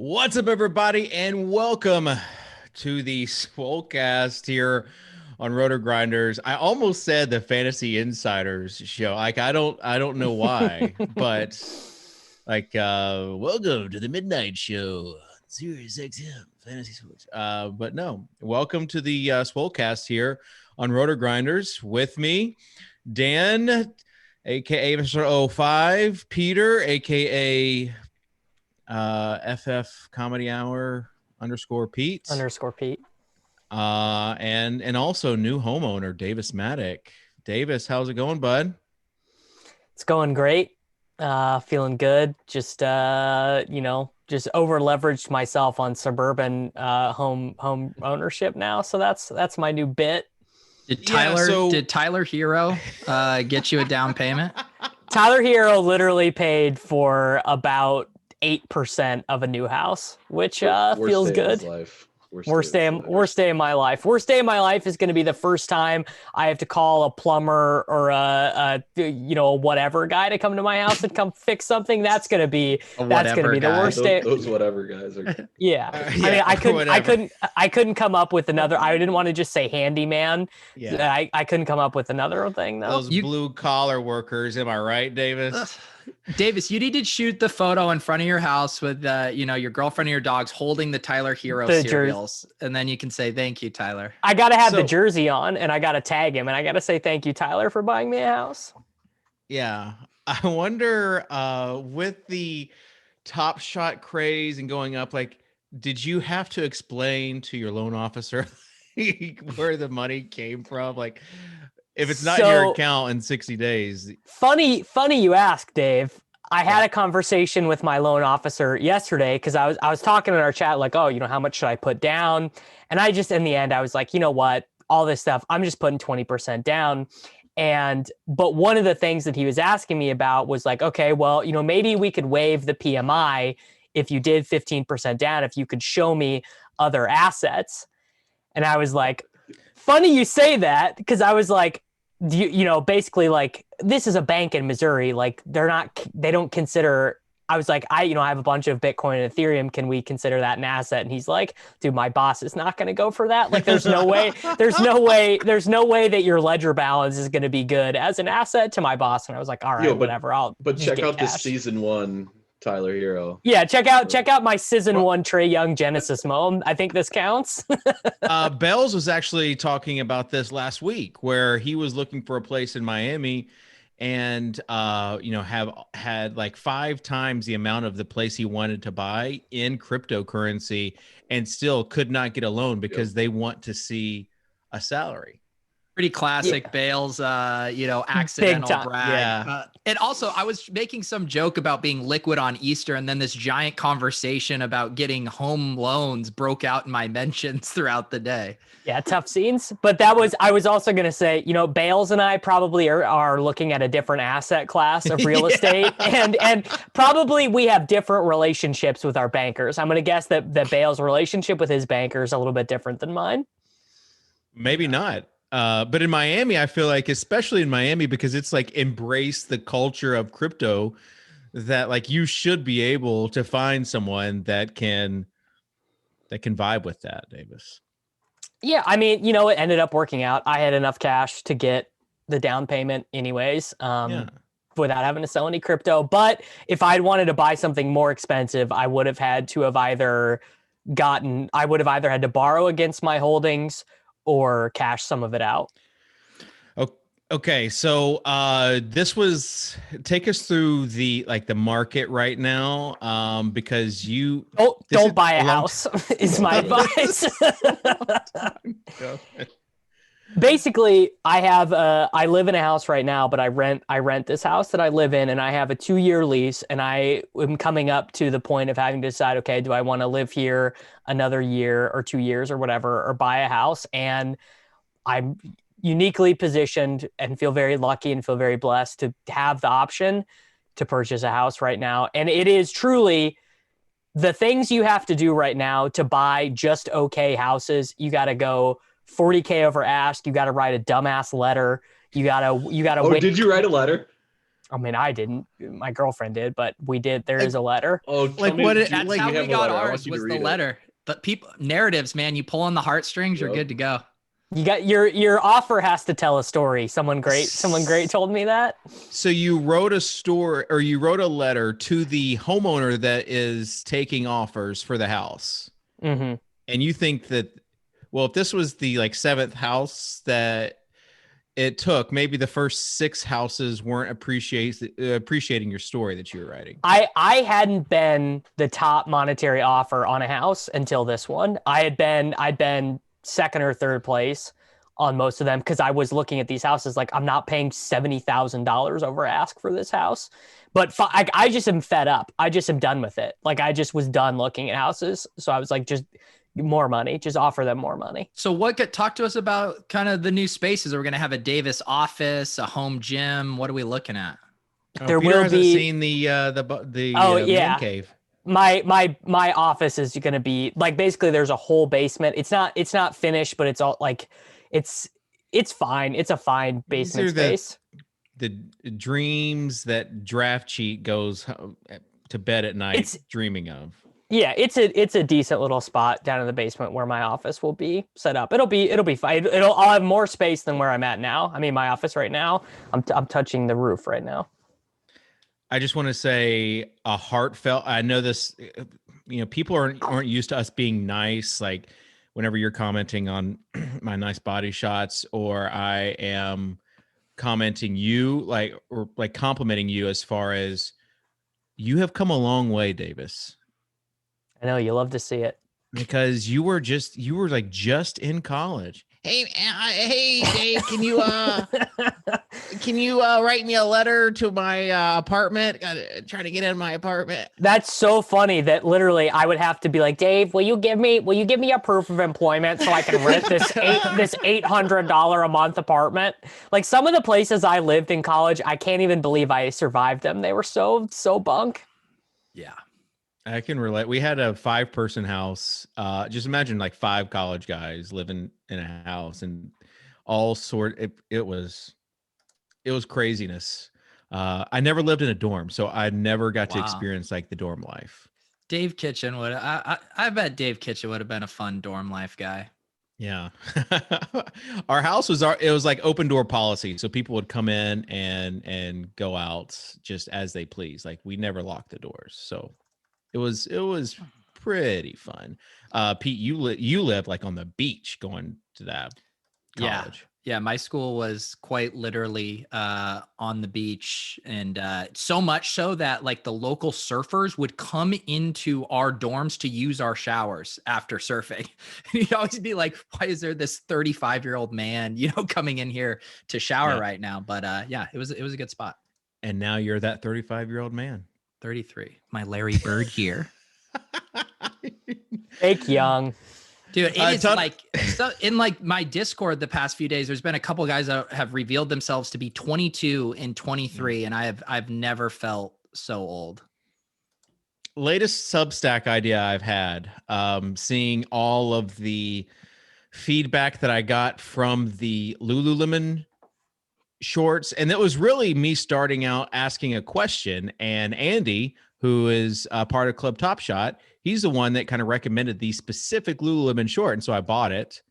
What's up, everybody, and welcome to the Swolecast here on RotoGrinders. I almost said the Fantasy Insiders show. I don't know why, but welcome to the Midnight Show, Sirius XM Fantasy Sports. But no, welcome to the Swolecast here on RotoGrinders. With me, Dan, aka Mr. 05, Peter, aka FF Comedy Hour _Pete _Pete. And also new homeowner Davis Mattek. Davis, how's it going, bud? It's going great. Feeling good. Just just over leveraged myself on suburban home ownership now. So that's my new bit. Did Tyler Hero get you a down payment? Tyler Hero literally paid for about 8% of a new house, which feels good. Worst day of my life. Worst day of my life is going to be the first time I have to call a plumber or a whatever guy to come to my house and come fix something. That's going to be the worst day. Those whatever guys are. Yeah. I mean, I couldn't come up with another. I didn't want to just say handyman. Yeah. I couldn't come up with another thing though. Those blue collar workers. Am I right, Davis? Davis, you need to shoot the photo in front of your house with your girlfriend and your dogs holding the Tyler Hero cereals, and then you can say thank you, Tyler. I gotta have the jersey on, and I gotta tag him, and I gotta say thank you, Tyler, for buying me a house. Yeah, I wonder with the Top Shot craze and going up, did you have to explain to your loan officer where the money came from? If it's not your account in 60 days. Funny you ask, Dave. I had a conversation with my loan officer yesterday because I was talking in our chat how much should I put down? And I just, in the end, I was like, you know what? All this stuff, I'm just putting 20% down. But one of the things that he was asking me about was okay, well, maybe we could waive the PMI if you did 15% down, if you could show me other assets. And I was like, funny you say that, because I was like, basically this is a bank in Missouri. They don't consider, I was like, I have a bunch of Bitcoin and Ethereum. Can we consider that an asset? And he's like, dude, my boss is not going to go for that. There's no way that your ledger balance is going to be good as an asset to my boss. And I was like, all right, whatever. But check out the season 1 Tyler Hero. Yeah, check out my season 1 Trae Young Genesis mode. I think this counts. Bells was actually talking about this last week, where he was looking for a place in Miami and have had 5 times the amount of the place he wanted to buy in cryptocurrency and still could not get a loan because they want to see a salary. Pretty classic Bales, accidental brag. Yeah. And also, I was making some joke about being liquid on Easter, and then this giant conversation about getting home loans broke out in my mentions throughout the day. Yeah, tough scenes. But I was also going to say, Bales and I probably are looking at a different asset class of real estate, and probably we have different relationships with our bankers. I'm going to guess that Bales' relationship with his banker is a little bit different than mine. Maybe not. But in Miami, I feel especially in Miami, because it's embrace the culture of crypto, that you should be able to find someone that can vibe with that, Davis. Yeah, I mean, it ended up working out. I had enough cash to get the down payment anyways, without having to sell any crypto. But if I'd wanted to buy something more expensive, I would have had to either had to borrow against my holdings or cash some of it out. Okay, so take us through the market right now, because you don't buy a house is my advice. Basically, I live in a house right now, but I rent this house that I live in, and I have a 2-year lease, and I am coming up to the point of having to decide, okay, do I want to live here another year or 2 years or whatever, or buy a house? And I'm uniquely positioned and feel very lucky and feel very blessed to have the option to purchase a house right now. And it is truly the things you have to do right now to buy just okay houses. You got to go $40K over ask. You got to write a dumbass letter. You gotta. Oh, did you write a letter? I mean, I didn't. My girlfriend did, but we did. There is a letter. Oh, Like, what it- That's like how you we have a got letter. I want ours you to was the read it. letter. But people narratives, man, you pull on the heartstrings, you're Yep. good to go. You got your offer has to tell a story. Someone great told me that. So you wrote a story, or you wrote a letter to the homeowner that is taking offers for the house. Mm-hmm. And you think that, well, if this was the like seventh house that it took, maybe the first six houses weren't appreciating your story that you were writing. I hadn't been the top monetary offer on a house until this one. I'd been second or third place on most of them because I was looking at these houses like I'm not paying $70,000 over ask for this house. But I just am fed up. I just am done with it. Like I just was done looking at houses. So I was like, just more money, just offer them more money. So talk to us about kind of the new spaces. Are we going to have a Davis office, a home gym? What are we looking at? There Peter will hasn't be seen the man cave. My office is going to be like, basically there's a whole basement. It's not finished, but it's all like, it's fine. It's a fine basement space. The dreams that draft cheat goes to bed at night dreaming of. Yeah, it's a decent little spot down in the basement where my office will be set up. It'll be fine. I'll have more space than where I'm at now. I mean, my office right now, I'm touching the roof right now. I just want to say a heartfelt. I know this. People aren't used to us being nice. Like whenever you're commenting on my nice body shots, or I am commenting you, or complimenting you as far as you have come a long way, Davis. I know you love to see it because you were just in college. Hey, Dave, can you write me a letter to my apartment? Trying to get in my apartment. That's so funny that literally I would have to be like, Dave, will you give me a proof of employment so I can rent this $800 a month apartment? Like some of the places I lived in college, I can't even believe I survived them. They were so bunk. Yeah. I can relate. We had a 5-person house. Just imagine like 5 college guys living in a house and all sort. It was craziness. I never lived in a dorm, so I never got to experience like the dorm life. Dave Kitchen would. I bet Dave Kitchen would have been a fun dorm life guy. Yeah. Our house was like open door policy. So people would come in and go out just as they please. Like we never locked the doors. So it was pretty fun. Pete, you live like on the beach going to that college. Yeah. My school was quite literally on the beach, and so much so that like the local surfers would come into our dorms to use our showers after surfing. And you'd always be like, why is there this 35-year-old man, coming in here to shower right now? But it was a good spot. And now you're that 35-year-old man. 33. My Larry Bird year. Fake young. Dude, it is like so in like my Discord the past few days, there's been a couple guys that have revealed themselves to be 22 and 23, and I've never felt so old. Latest Substack idea I've had, seeing all of the feedback that I got from the Lululemon shorts, and it was really me starting out asking a question, and Andy, who is a part of Club Top Shot, he's the one that kind of recommended the specific Lululemon short, and so I bought it,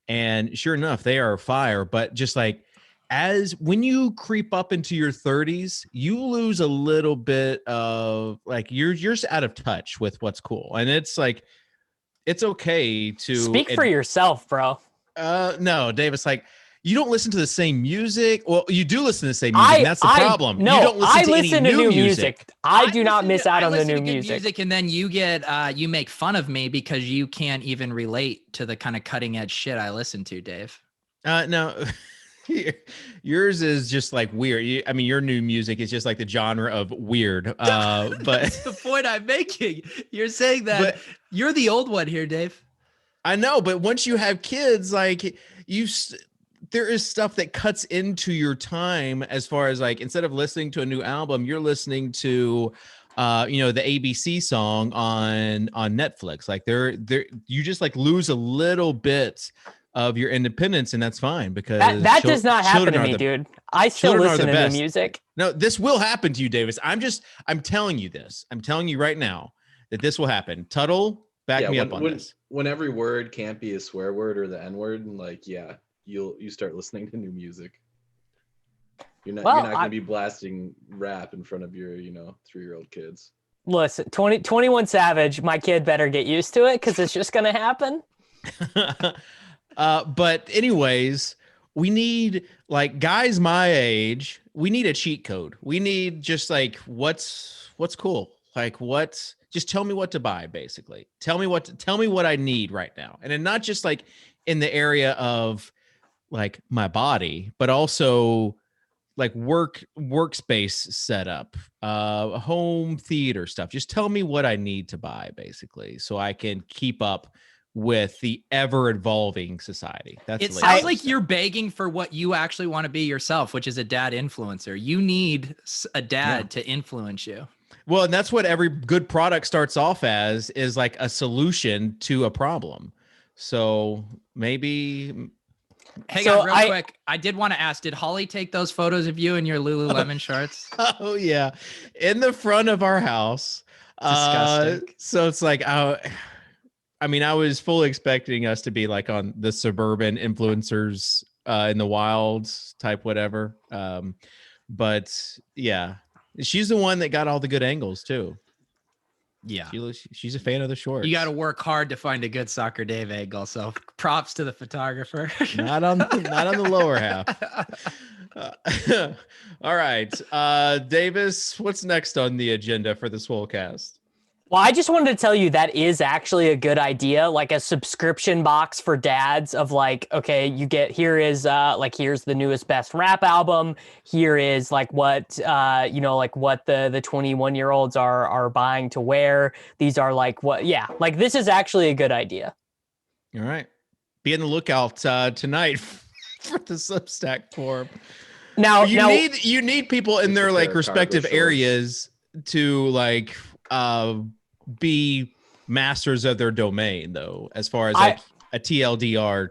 and sure enough, they are fire. But just like as when you creep up into your 30s, you lose a little bit of like you're just out of touch with what's cool, and it's like it's okay to speak for yourself, bro. No, Davis, like you don't listen to the same music. Well, you do listen to the same music. And that's the problem. No, you don't listen to listen any to new music. I do not miss out on the new music. And then you make fun of me because you can't even relate to the kind of cutting edge shit I listen to, Dave. No, yours is just like weird. Your new music is just like the genre of weird. But that's the point I'm making. You're saying that you're the old one here, Dave. I know, but once you have kids, like there is stuff that cuts into your time as far as like, instead of listening to a new album, you're listening to, the ABC song on Netflix. Like you just like lose a little bit of your independence, and that's fine because that does not happen to me, dude. I still listen to new music. No, this will happen to you, Davis. I'm telling you this. I'm telling you right now that this will happen. Tuttle, back me up on this. When every word can't be a swear word or the N word, you start listening to new music. You're not going to be blasting rap in front of your 3-year-old kids. Listen, 21 Savage, my kid better get used to it because it's just going to happen. But anyways, we need, like, guys my age, we need a cheat code. We need just like, what's cool? Like, just tell me what to buy, basically. Tell me what I need right now. And then not just like in the area of like my body, but also like workspace setup, home theater stuff. Just tell me what I need to buy, basically, so I can keep up with the ever evolving society. It sounds like you're begging for what you actually want to be yourself, which is a dad influencer. You need a dad to influence you. Well, and that's what every good product starts off as, is like a solution to a problem. So maybe. Hang on real quick. I did want to ask, did Holly take those photos of you in your Lululemon shorts? Oh yeah. In the front of our house. Disgusting. So it's like, I mean, I was fully expecting us to be like on the suburban influencers in the wilds type, whatever. But yeah, she's the one that got all the good angles too. Yeah, she's a fan of the shorts. You got to work hard to find a good Soccer Dave angle. So props to the photographer. not on the lower half. All right, Davis, what's next on the agenda for the Swolecast? Well, I just wanted to tell you that is actually a good idea, like a subscription box for dads of like, okay, here's the newest best rap album. Here is like what the 21-year-olds are buying to wear. These are like like this is actually a good idea. All right. Be on the lookout tonight for the Substack forum. Now you need people in their like respective areas to like be masters of their domain, though, as far as like a TLDR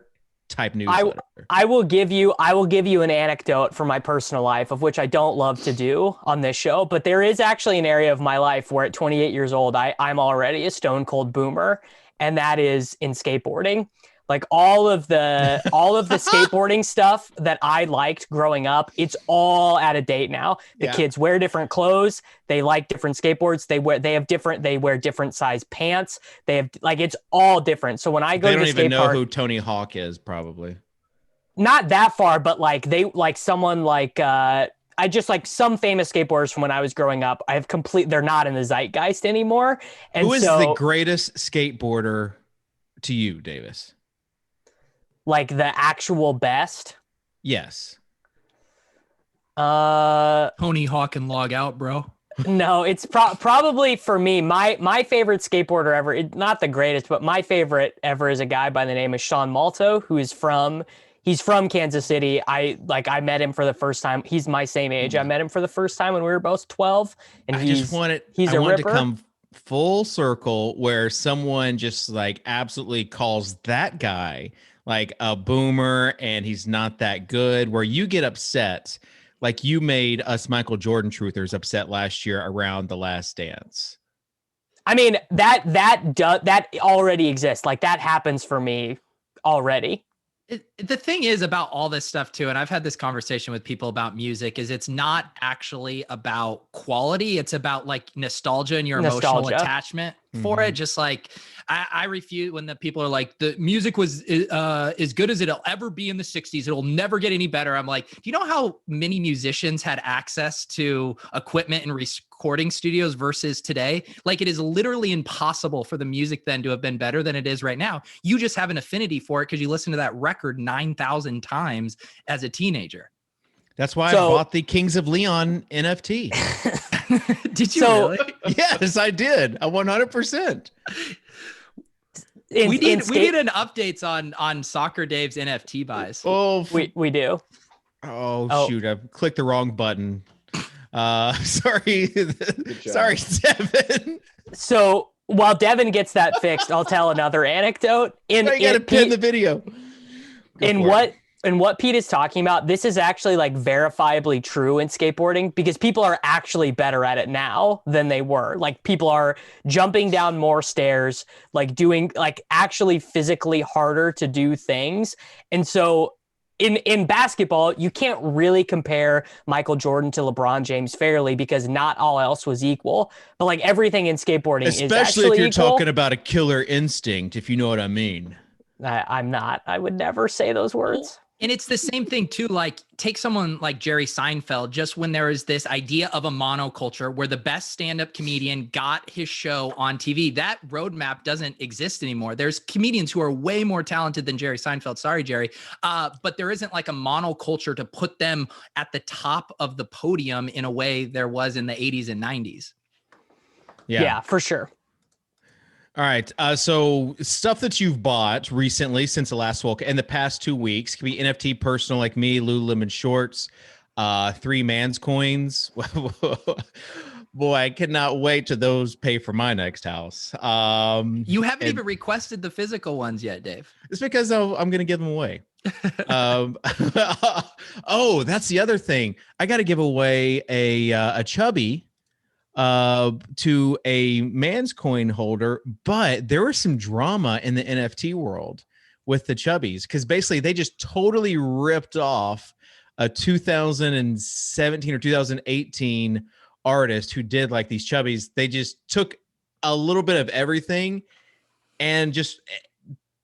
type newsletter. I will give you an anecdote from my personal life, of which I don't love to do on this show, but there is actually an area of my life where at 28 years old, I'm already a stone cold boomer, and that is in skateboarding. Like all of the skateboarding stuff that I liked growing up, it's all out of date now. The kids wear different clothes. They like different skateboards. They wear different size pants. They have like, it's all different. So when I go to the skate park, they don't even know who Tony Hawk is, probably. Not that far, but like someone like, I just like some famous skateboarders from when I was growing up. They're not in the zeitgeist anymore. And who is the greatest skateboarder to you, Davis? Like the actual best? Yes. Tony Hawk and log out, bro. No, it's probably for me, my favorite skateboarder ever, not the greatest, but my favorite ever is a guy by the name of Sean Malto, he's from Kansas City. I met him for the first time. He's my same age. I met him for the first time when we were both 12, and I wanted to come full circle where someone just like absolutely calls that guy like a boomer and he's not that good, where you get upset like you made us Michael Jordan truthers upset last year around The Last Dance. I mean, that already exists. Like that happens for me already. The thing is about all this stuff too, and I've had this conversation with people about music, is it's not actually about quality. It's about like nostalgia and your emotional attachment for it. Just like I refute when the people are like, the music was as good as it'll ever be in the 60s. It'll never get any better. I'm like, do you know how many musicians had access to equipment and recording studios versus today? Like it is literally impossible for the music then to have been better than it is right now. You just have an affinity for it because you listen to that record 9,000 times as a teenager. That's why I bought the Kings of Leon NFT. Did you really? Yes, I did. 100%. We need an updates on Soccer Dave's NFT buys. Oh, we do. Oh, shoot! I clicked the wrong button. Sorry, sorry, Devin. So while Devin gets that fixed, I'll tell another anecdote. You got to pin the video. and what Pete is talking about, this is actually like verifiably true in skateboarding because people are actually better at it now than they were. Like people are jumping down more stairs, like doing like actually physically harder to do things. And so in basketball, you can't really compare Michael Jordan to LeBron James fairly because not all else was equal. But like everything in skateboarding is Especially actually if you're equal. talking about a killer instinct, if you know what I mean. I'm not. I would never say those words. And it's the same thing too. Like take someone like Jerry Seinfeld, just when there is this idea of a monoculture where the best stand-up comedian got his show on TV, that roadmap doesn't exist anymore. There's comedians who are way more talented than Jerry Seinfeld. Sorry, Jerry. But there isn't like a monoculture to put them at the top of the podium in a way there was in the 80s and 90s. Yeah, for sure. All right. So stuff that you've bought recently since the last Swolecast in the past 2 weeks could be NFT personal like me, Lululemon shorts, 3 man's coins. Boy, I cannot wait till those pay for my next house. You haven't even requested the physical ones yet, Dave. It's because I'm going to give them away. Oh, that's the other thing. I got to give away a chubby to a man's coin holder, but there was some drama in the NFT world with the chubbies because basically they just totally ripped off a 2017 or 2018 artist who did like these chubbies. They just took a little bit of everything and just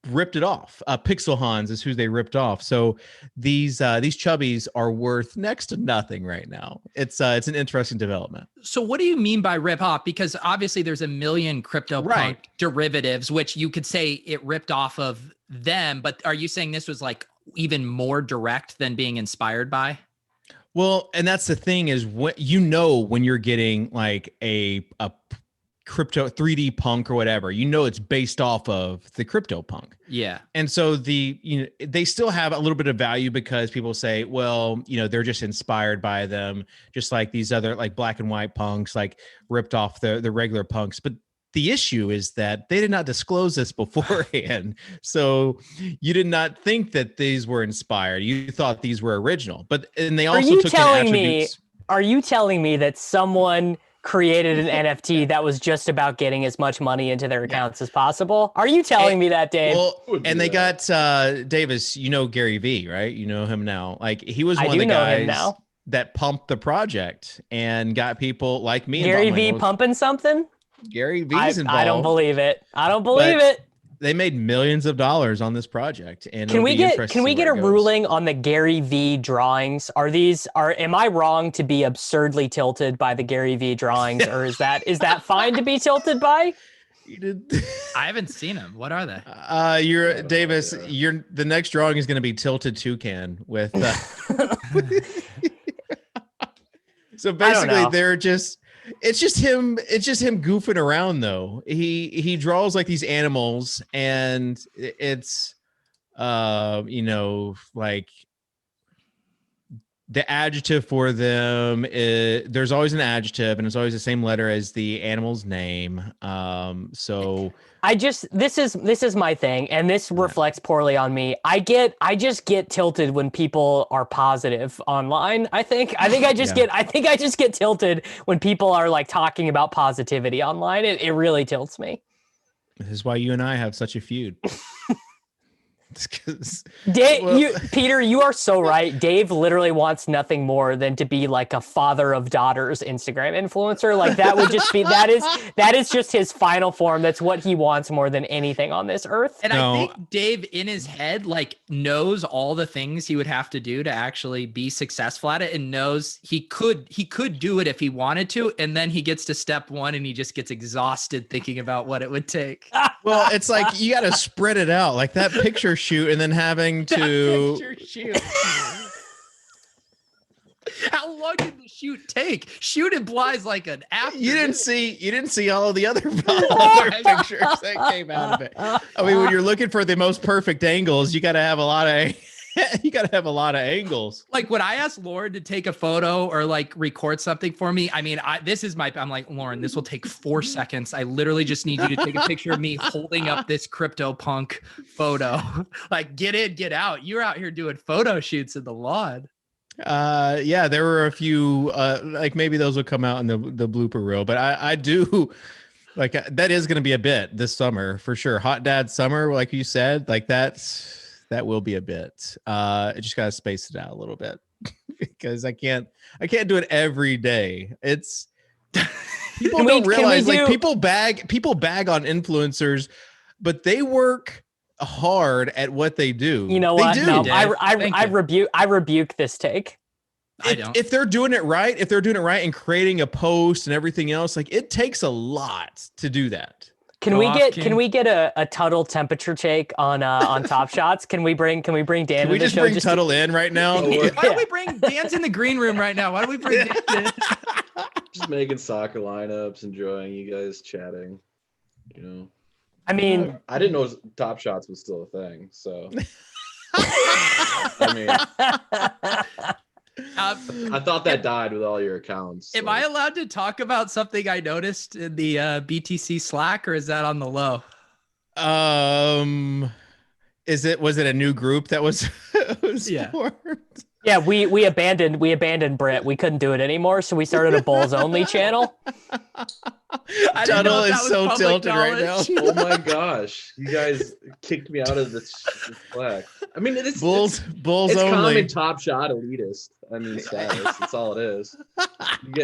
ripped it off. Pixel Hans is who they ripped off. So these chubbies are worth next to nothing right now. It's an interesting development. So what do you mean by rip off? Because obviously there's a million CryptoPunk derivatives, which you could say it ripped off of them. But are you saying this was like even more direct than being inspired by? Well, and that's the thing is what when you're getting like a crypto 3D punk or whatever, it's based off of the CryptoPunk. Yeah. And so they still have a little bit of value because people say, well, they're just inspired by them, just like these other like black and white punks, like ripped off the regular punks. But the issue is that they did not disclose this beforehand. So you did not think that these were inspired. You thought these were original, and they also took in attributes. Are you telling me that someone created an NFT that was just about getting as much money into their accounts as possible? Are you telling me that, Dave? Well, and they got Davis, Gary V, right? You know him now. Like he was one of the guys that pumped the project and got people like me. Gary V pumping something? Gary V's involved. I don't believe it. I don't believe it. They made millions of dollars on this project, and can we get a ruling on the Gary V drawings? Am I wrong to be absurdly tilted by the Gary V drawings, or is that fine to be tilted by? I haven't seen them. What are they? You're Davis. The next drawing is going to be tilted toucan with. So basically, it's just him goofing around though. He draws like these animals and it's like the adjective for them there's always an adjective and it's always the same letter as the animal's name. So this is my thing, and this reflects poorly on me. I just get tilted when people are positive online. I think I just get tilted when people are like talking about positivity online. It really tilts me. This is why you and I have such a feud. Peter, you are so right. Dave literally wants nothing more than to be like a father of daughters Instagram influencer. Like that would just be that is just his final form. That's what he wants more than anything on this earth. And I think Dave in his head like knows all the things he would have to do to actually be successful at it, and knows he could do it if he wanted to, and then he gets to step 1 and he just gets exhausted thinking about what it would take. Well, it's like you got to spread it out, like that picture shoot, and then having to shoot. How long did the shoot take? Shoot implies like an after. You didn't see all of the other pictures that came out of it. I mean, when you're looking for the most perfect angles, you got to have a lot of You got to have a lot of angles. Like when I asked Lauren to take a photo or like record something for me, I mean, I'm like, Lauren, this will take 4 seconds. I literally just need you to take a picture of me holding up this CryptoPunk photo. Like, get in, get out. You're out here doing photo shoots in the lawn. Yeah, there were a few, like maybe those will come out in the blooper reel, but I do like that is going to be a bit this summer for sure. Hot Dad Summer, like you said, like that will be a bit. I just got to space it out a little bit because I can't do it every day. It's people don't realize like people bag on influencers, but they work hard at what they do. You know what? No, I rebuke this take. If they're doing it right, and creating a post and everything else, like it takes a lot to do that. Can we get a Tuttle temperature take on Top Shots? Can we bring Dan? Can we just bring Tuttle in right now? Why don't we bring Dan's in the green room right now? Why don't we bring Dan in? Just making soccer lineups, enjoying you guys chatting. You know, I mean, I didn't know Top Shots was still a thing, so I mean. I thought that died with all your accounts. Am I allowed to talk about something I noticed in the BTC Slack, or is that on the low? Was it a new group that was formed? Yeah, we abandoned Brit. We couldn't do it anymore, so we started a Bulls only channel. Tuttle is so tilted right now. Oh my gosh, you guys kicked me out of this Slack. I mean, it's Bulls it's only. common Top Shot elitist. I mean, status. That's all it is.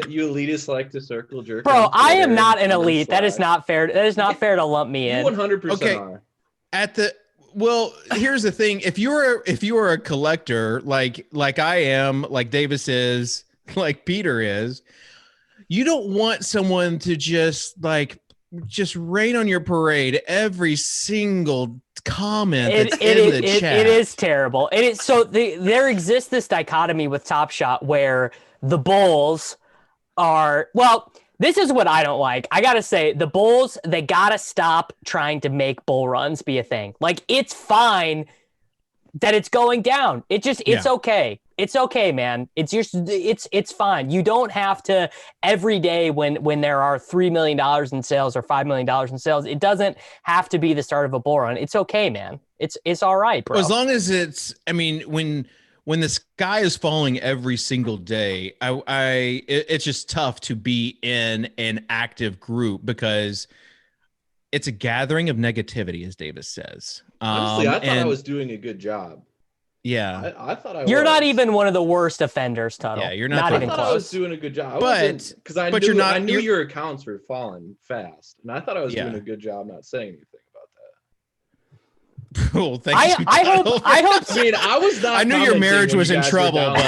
You elitists like to circle jerk. Bro, I am not an elite. That is not fair. That is not fair to lump me in. 100% are. Well, here's the thing. If you're a collector like I am, like Davis is, like Peter is, you don't want someone to just rain on your parade every single comment that's in the chat. It is terrible. It is so there exists this dichotomy with Top Shot where the Bulls are, well, this is what I don't like. I gotta say, the Bulls, they gotta stop trying to make bull runs be a thing. Like, it's fine that it's going down. It's okay. It's okay, man. It's fine. You don't have to every day when there are $3 million in sales or $5 million in sales. It doesn't have to be the start of a bull run. It's okay, man. It's all right, bro. As long as when the sky is falling every single day, it's just tough to be in an active group because it's a gathering of negativity, as Davis says. Honestly, I thought I was doing a good job. Yeah, I thought You're not even one of the worst offenders, Tuttle. Yeah, you're not even close. close. I was doing a good job, because I knew your accounts were falling fast, and I thought I was doing a good job not saying anything about that. Well, thank you. I hope. I mean, I was not. I knew your marriage was in trouble, but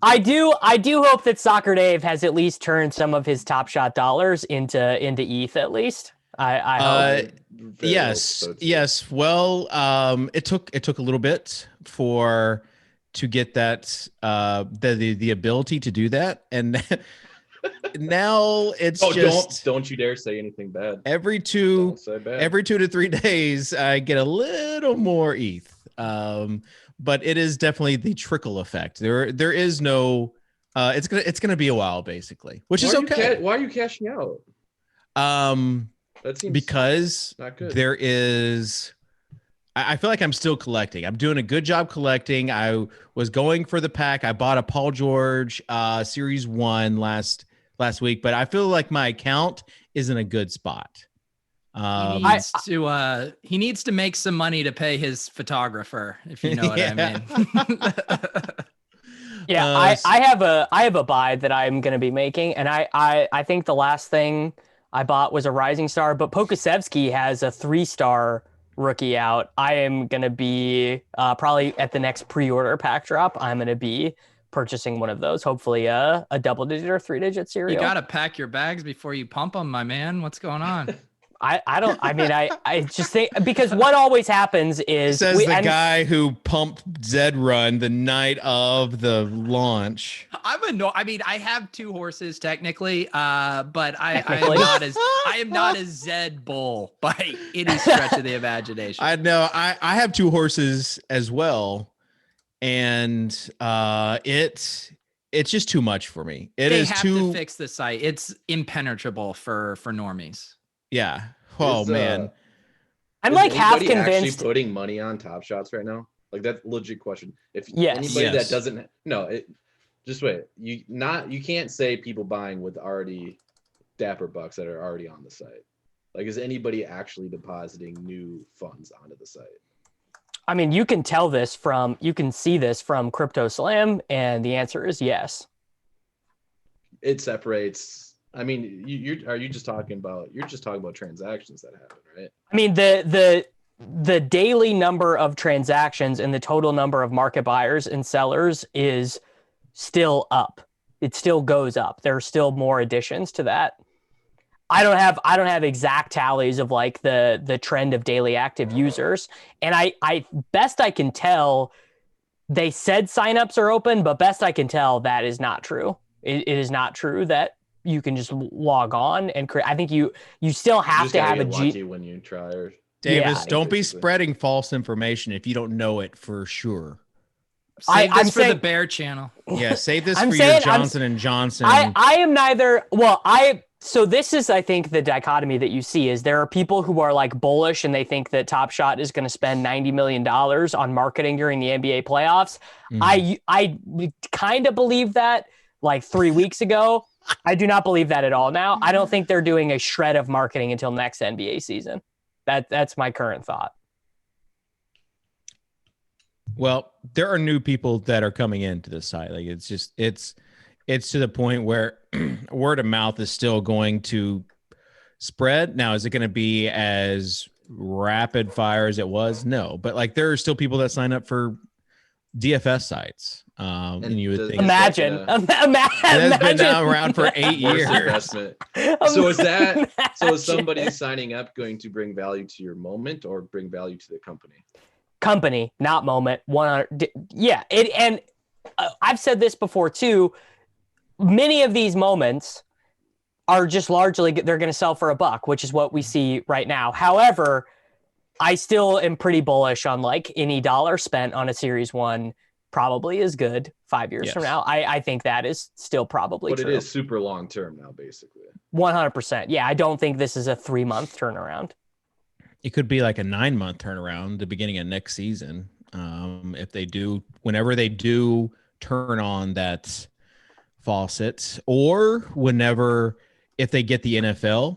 I do hope that Soccer Dave has at least turned some of his Top Shot dollars into ETH at least. I hope. Yes. Well, it took a little bit to get that the ability to do that, and now it's don't you dare say anything bad. Every 2 to 3 days, I get a little more ETH. But it is definitely the trickle effect. There is no. It's gonna be a while, basically, which is okay. Why are you cashing out? That seems because not good. There is. I feel like I'm still collecting. I'm doing a good job collecting. I was going for the pack. I bought a Paul George Series 1 last week, but I feel like my account is in a good spot. He needs to make some money to pay his photographer, if you know what I mean. Yeah, I have a buy that I'm going to be making, and I think the last thing I bought was a Rising Star, but Pokusevski has a 3-star rookie out. I am going to be probably at the next pre-order pack drop. I'm going to be purchasing one of those, hopefully a double-digit or 3-digit serial. You got to pack your bags before you pump them, my man. What's going on? I just think, because what always happens is Says the guy who pumped Zed Run the night of the launch. I have 2 horses technically, but I am not as Zed Bull by any stretch of the imagination. I know I have 2 horses as well, and it's just too much for me. They have to fix the site. It's impenetrable for normies. Yeah. Oh man. I'm like half convinced. Actually putting money on Top Shots right now? Like, that's a legit question. If anybody that doesn't, just wait. You can't say people buying with already Dapper Bucks that are already on the site. Like, is anybody actually depositing new funds onto the site? I mean, you can see this from Crypto Slam, and the answer is yes. It separates. I mean, you're just talking about transactions that happen, right? I mean, the daily number of transactions and the total number of market buyers and sellers is still up. It still goes up. There are still more additions to that. I don't have exact tallies of like the trend of daily active users, and I best I can tell, they said signups are open, but best I can tell, that is not true. It is not true that you can just log on and create. I think you still have to have a lucky when you try. Or Davis, don't be spreading false information if you don't know it for sure. Save this for the Bear channel. Yeah, save this for your Johnson and Johnson. I am neither. Well, so this is, I think, the dichotomy that you see is there are people who are like bullish and they think that Top Shot is going to spend $90 million on marketing during the NBA playoffs. Mm-hmm. I kind of believe that like 3 weeks ago. I do not believe that at all now. I don't think they're doing a shred of marketing until next NBA season. That's my current thought. Well, there are new people that are coming into the site. Like, it's to the point where word of mouth is still going to spread. Now, is it going to be as rapid fire as it was? No, but like there are still people that sign up for DFS sites. And you would think imagine has been now around for 8 years. So is somebody signing up going to bring value to your moment or bring value to the company? Company, not moment. 100. Yeah. And I've said this before too. Many of these moments are just largely, they're going to sell for $1, which is what we see right now. However, I still am pretty bullish on like any dollar spent on a Series 1 probably is good 5 years from now. I think that is still probably true. But it is super long term now, basically. 100%. Yeah, I don't think this is a 3-month turnaround. It could be like a 9-month turnaround, the beginning of next season. Whenever they do turn on that faucet, or if they get the NFL,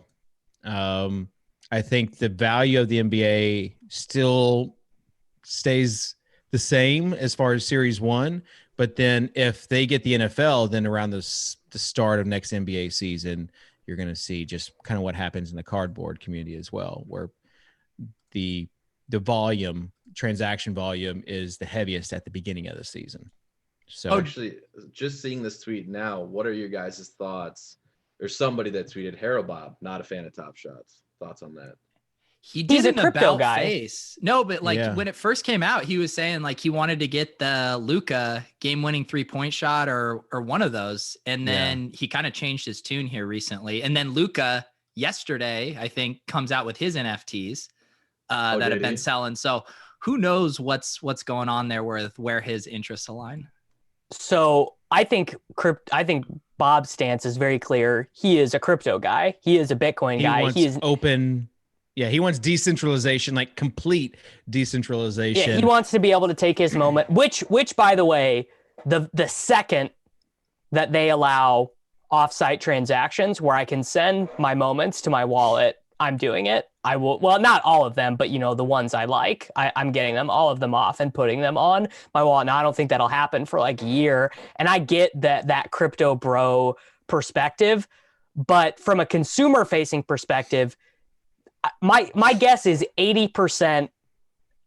I think the value of the NBA still stays the same as far as Series 1. But then if they get the NFL, then around the start of next NBA season, you're going to see just kind of what happens in the cardboard community as well, where the transaction volume is the heaviest at the beginning of the season. So actually, just seeing this tweet now, what are your guys' thoughts? There's somebody that tweeted, Harold Bob, not a fan of Top Shots. Thoughts on that? He's a crypto guy. Face. No, but when it first came out, he was saying like he wanted to get the Luka game-winning 3-point shot or one of those, and then he kind of changed his tune here recently. And then Luka yesterday, I think, comes out with his NFTs that have been selling. So who knows what's going on there with where his interests align. So I think Bob's stance is very clear. He is a crypto guy. He is a Bitcoin guy. He is open. Yeah, he wants decentralization, like complete decentralization. Yeah, he wants to be able to take his moment, which by the way, the second that they allow offsite transactions where I can send my moments to my wallet, I'm doing it. I will, well, not all of them, but the ones I like, I'm getting them, all of them off and putting them on my wallet. Now, I don't think that'll happen for like a year. And I get that crypto bro perspective, but from a consumer facing perspective, my guess is 80%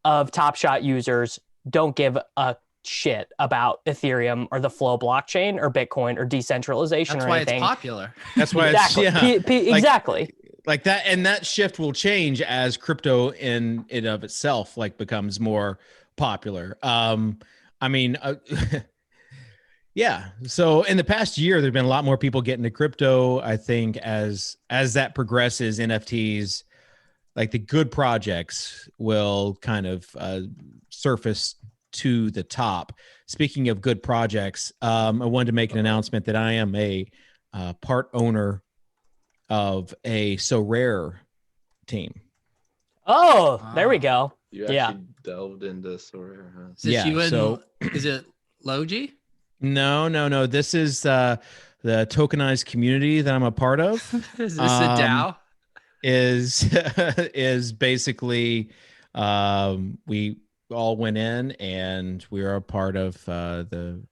of Top Shot users don't give a shit about Ethereum or the Flow blockchain or Bitcoin or decentralization or anything. That's why it's popular. That's why exactly. it's exactly. like that, and that shift will change as crypto in and of itself like becomes more popular. I mean, yeah. So in the past year, there've been a lot more people getting into crypto. I think as that progresses, NFTs, like the good projects, will kind of surface to the top. Speaking of good projects, I wanted to make an announcement that I am a part owner of a So Rare team. Oh, there we go. You actually delved into So Rare, huh? Is this you and, so is it Logi? no. This is the tokenized community that I'm a part of. Is this a DAO? Is basically we all went in and we are a part of the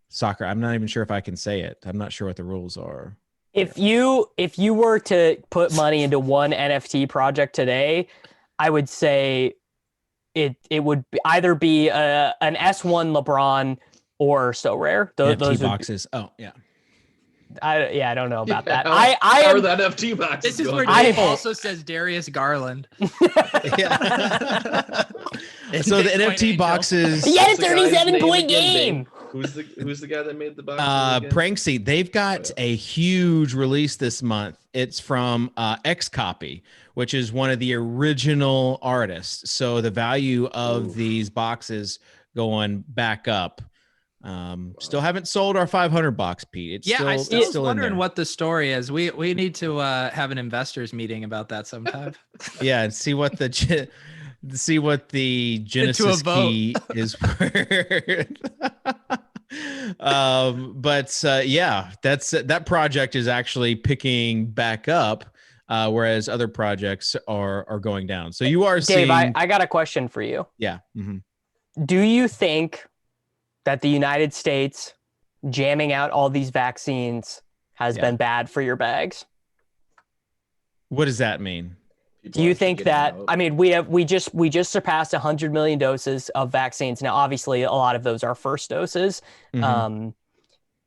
soccer. I'm not even sure if I can say it. I'm not sure what the rules are. If you were to put money into one NFT project today, I would say it would either be an S1 LeBron or So Rare. Those boxes. Oh yeah. I don't know about that. How I are the NFT boxes? This is where going? Dave also says Darius Garland. Yeah. So the NFT boxes. He had a What's the guy's 37-point name again, game. Who's the guy that made the boxes? Pranksy. They've got a huge release this month. It's from Xcopy, which is one of the original artists. So the value of these boxes going back up. Still haven't sold our 500 box, Pete. I still was still wondering what the story is. We need to have an investors meeting about that sometime. Yeah, and see what the Genesis key is worth. Yeah, that project is actually picking back up, whereas other projects are going down. So you are Dave, seeing. I got a question for you. Yeah. Mm-hmm. Do you think that the United States jamming out all these vaccines has been bad for your bags? What does that mean? Do you think that, I mean, we just surpassed 100 million doses of vaccines. Now, obviously, a lot of those are first doses. Mm-hmm.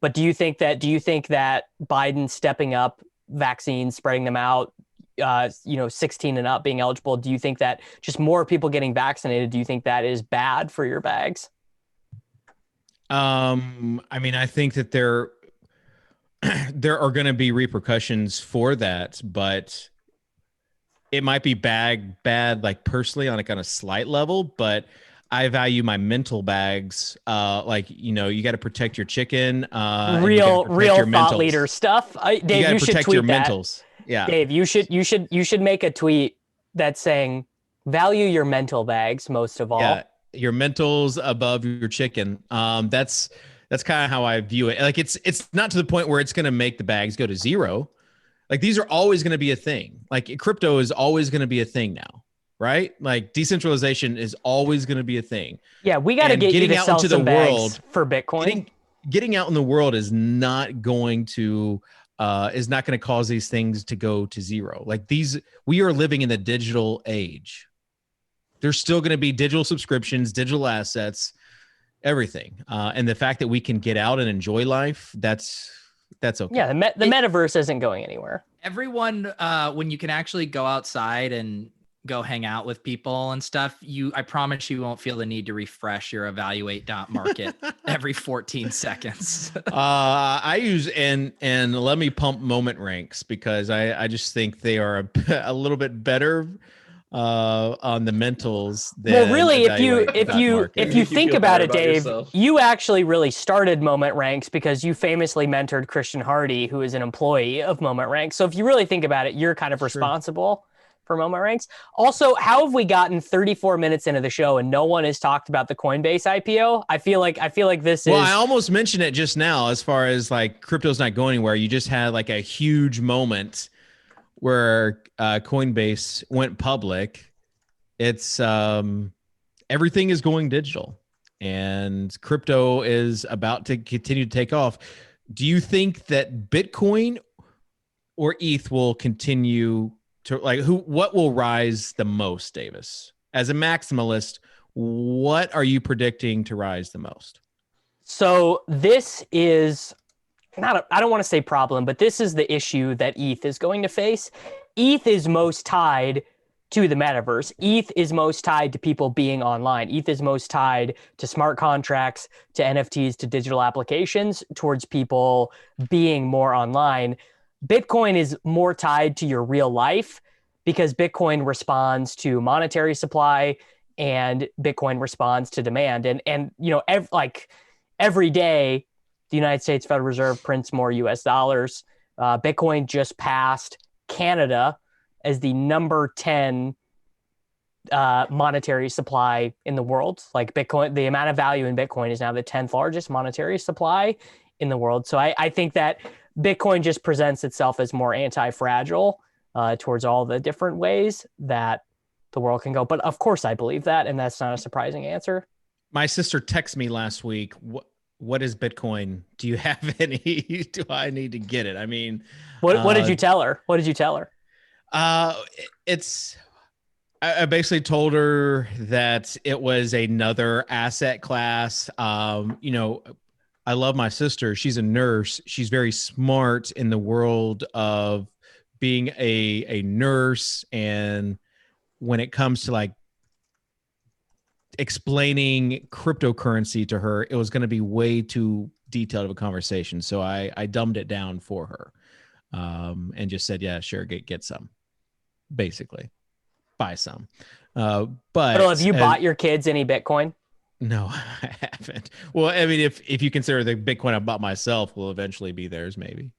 But do you think that Biden stepping up vaccines, spreading them out, 16 and up being eligible, do you think that just more people getting vaccinated, do you think that is bad for your bags? I mean, I think that there are going to be repercussions for that, but it might be bad, like personally on a slight level, but I value my mental bags. You got to protect your chicken. Real thought leader stuff. Dave, you should tweet that. Mentals. Yeah. Dave, you should make a tweet that's saying value your mental bags most of all. Yeah. Your mentals above your chicken. That's kind of how I view it. Like it's not to the point where it's going to make the bags go to zero. Like these are always going to be a thing. Like crypto is always going to be a thing now, right? Like decentralization is always going to be a thing. Yeah, we got to get you to sell some bags for Bitcoin. Getting out in the world is not going to cause these things to go to zero. Like we are living in the digital age. There's still going to be digital subscriptions, digital assets, everything. And the fact that we can get out and enjoy life, that's okay. Yeah, the metaverse isn't going anywhere. Everyone, when you can actually go outside and go hang out with people and stuff, I promise you won't feel the need to refresh your evaluate.market every 14 seconds. I use and let me pump moment ranks because I just think they are a little bit better on the mentals. Well, really, if you think about it, Dave, you actually really started Moment Ranks because you famously mentored Christian Hardy, who is an employee of Moment Ranks. So if you really think about it, you're kind of responsible for Moment Ranks. Also, how have we gotten 34 minutes into the show and no one has talked about the Coinbase IPO? I feel like this is. Well, I almost mentioned it just now as far as like crypto's not going anywhere. You just had like a huge moment where Coinbase went public. It's everything is going digital and crypto is about to continue to take off. Do you think that Bitcoin or ETH will continue to what will rise the most, Davis? As a maximalist, what are you predicting to rise the most? So this is I don't want to say problem, but this is the issue that ETH is going to face. ETH is most tied to the metaverse. ETH is most tied to people being online. ETH is most tied to smart contracts, to NFTs, to digital applications, towards people being more online. Bitcoin is more tied to your real life because Bitcoin responds to monetary supply and Bitcoin responds to demand. And every day, the United States Federal Reserve prints more US dollars. Bitcoin just passed Canada as the number 10 monetary supply in the world. Like Bitcoin, the amount of value in Bitcoin is now the 10th largest monetary supply in the world. So I think that Bitcoin just presents itself as more anti-fragile towards all the different ways that the world can go. But of course I believe that, and that's not a surprising answer. My sister texted me last week. What is Bitcoin? Do you have any? Do I need to get it? I mean, what did you tell her? What did you tell her? I basically told her that it was another asset class. I love my sister. She's a nurse. She's very smart in the world of being a nurse. And when it comes to like explaining cryptocurrency to her, it was going to be way too detailed of a conversation. So I dumbed it down for her and just said, yeah, sure, get some, basically. Buy some. But have you bought your kids any Bitcoin? No, I haven't. Well, I mean, if you consider the Bitcoin I bought myself will eventually be theirs, maybe.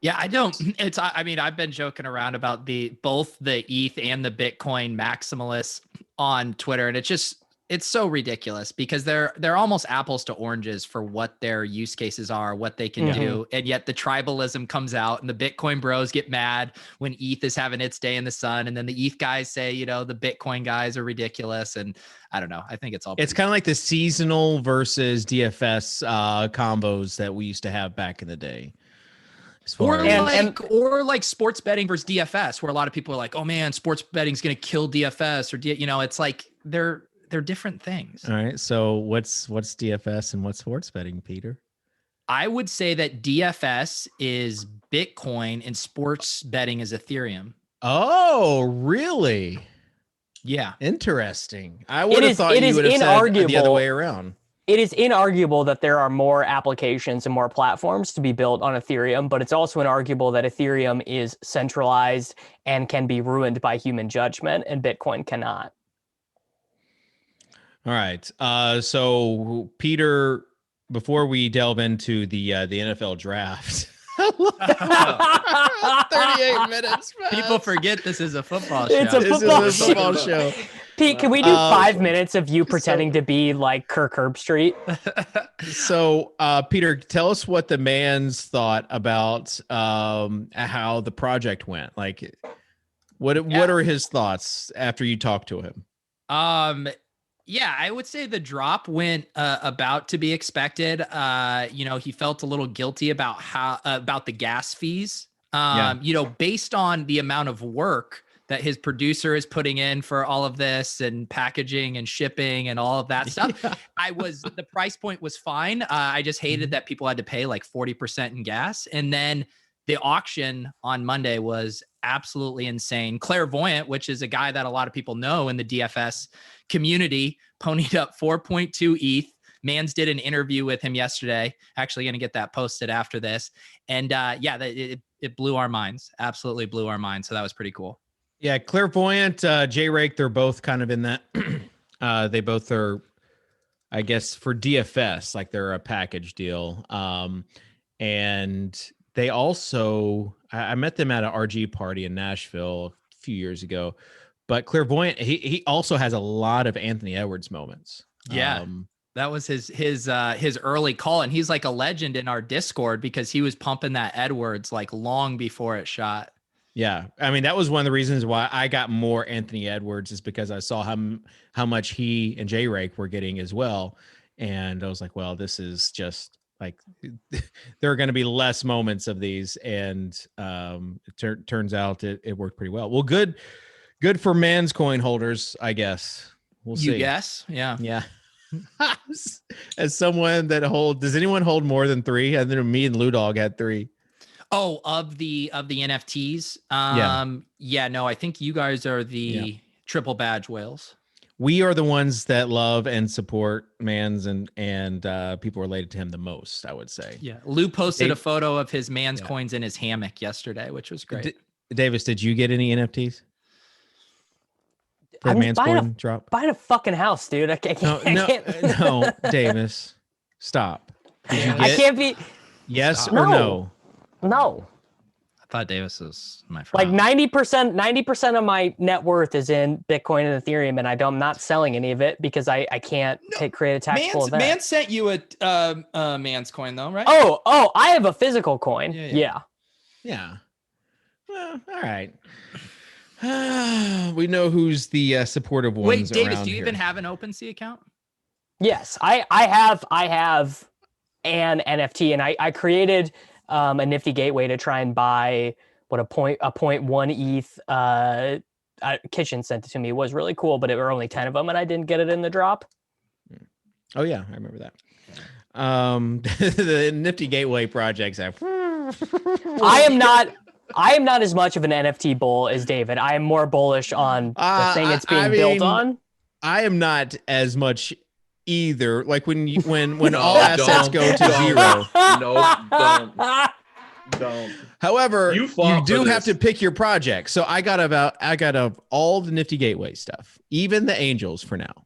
Yeah, I don't. I mean, I've been joking around about both the ETH and the Bitcoin maximalists on Twitter, and it's so ridiculous because they're almost apples to oranges for what their use cases are, what they can do, and yet the tribalism comes out, and the Bitcoin bros get mad when ETH is having its day in the sun, and then the ETH guys say, the Bitcoin guys are ridiculous, and I don't know. I think it's all. It's kind of like the seasonal versus DFS combos that we used to have back in the day. Or like sports betting versus DFS, where a lot of people are like, "Oh man, sports betting is going to kill DFS," or it's like they're different things. All right. So what's DFS and what's sports betting, Peter? I would say that DFS is Bitcoin and sports betting is Ethereum. Oh, really? Yeah. Interesting. I would have thought you would have said the other way around. It is inarguable that there are more applications and more platforms to be built on Ethereum, but it's also inarguable that Ethereum is centralized and can be ruined by human judgment, and Bitcoin cannot. All right. So Peter, before we delve into the NFL draft, 38 minutes. Man. People forget this is a football show. It's a football show. Pete, can we do 5 minutes of you pretending to be like Kirk Herbstreit? So, Peter, tell us what the man's thought about how the project went. Like, what are his thoughts after you talked to him? Yeah, I would say the drop went about to be expected. He felt a little guilty about the gas fees. Based on the amount of work that his producer is putting in for all of this and packaging and shipping and all of that stuff. Yeah. The price point was fine. I just hated that people had to pay like 40% in gas. And then the auction on Monday was absolutely insane. Clairvoyant, which is a guy that a lot of people know in the DFS community, ponied up 4.2 ETH. Mans did an interview with him yesterday. Actually going to get that posted after this. And it blew our minds. Absolutely blew our minds. So that was pretty cool. Yeah, Clairvoyant, J-Rake, they're both kind of in that. They both are, I guess, for DFS, like they're a package deal. And they also, I met them at an RG party in Nashville a few years ago. But Clairvoyant, he also has a lot of Anthony Edwards moments. Yeah. That was his early call. And he's like a legend in our Discord because he was pumping that Edwards like long before it shot. Yeah. I mean, that was one of the reasons why I got more Anthony Edwards is because I saw how much he and J-Rake were getting as well. And I was like, well, this is just like, there are going to be less moments of these. And it turns out it worked pretty well. Well, good for Mans coin holders, I guess. We'll see. Yes. Yeah. Yeah. As someone that does anyone hold more than 3? I think me and Lou Dog had 3. Oh, of the NFTs. No, I think you guys are the triple badge whales. We are the ones that love and support Mans and people related to him the most, I would say. Yeah. Lou posted a photo of his Mans coins in his hammock yesterday, which was great. Davis, did you get any NFTs? For I'm Mans coin drop? Buying a fucking house, dude. I can't. No, Davis, stop. Did you get, I can't be. Yes or no? No. I thought Davis was my friend. Like 90% of my net worth is in Bitcoin and Ethereum, and I'm not selling any of it because I can't create a taxable event. Mans sent you a Mans coin though, right? Oh, I have a physical coin. Yeah. Well, all right. We know who's the supportive ones. Wait, Davis, around do you here. even have an OpenSea account? Yes, I have an NFT, and I created a Nifty Gateway to try and buy what a 0.1 ETH. Kitchen sent it to me. It was really cool, but there were only 10 of them, and I didn't get it in the drop. Oh yeah, I remember that. The Nifty Gateway projects. I am not as much of an NFT bull as David. I am more bullish on the thing it's being built on. I am not as much either. Like when all assets go to zero. No, don't. However, you do have to pick your project. So I got all the Nifty Gateway stuff, even the Angels for now.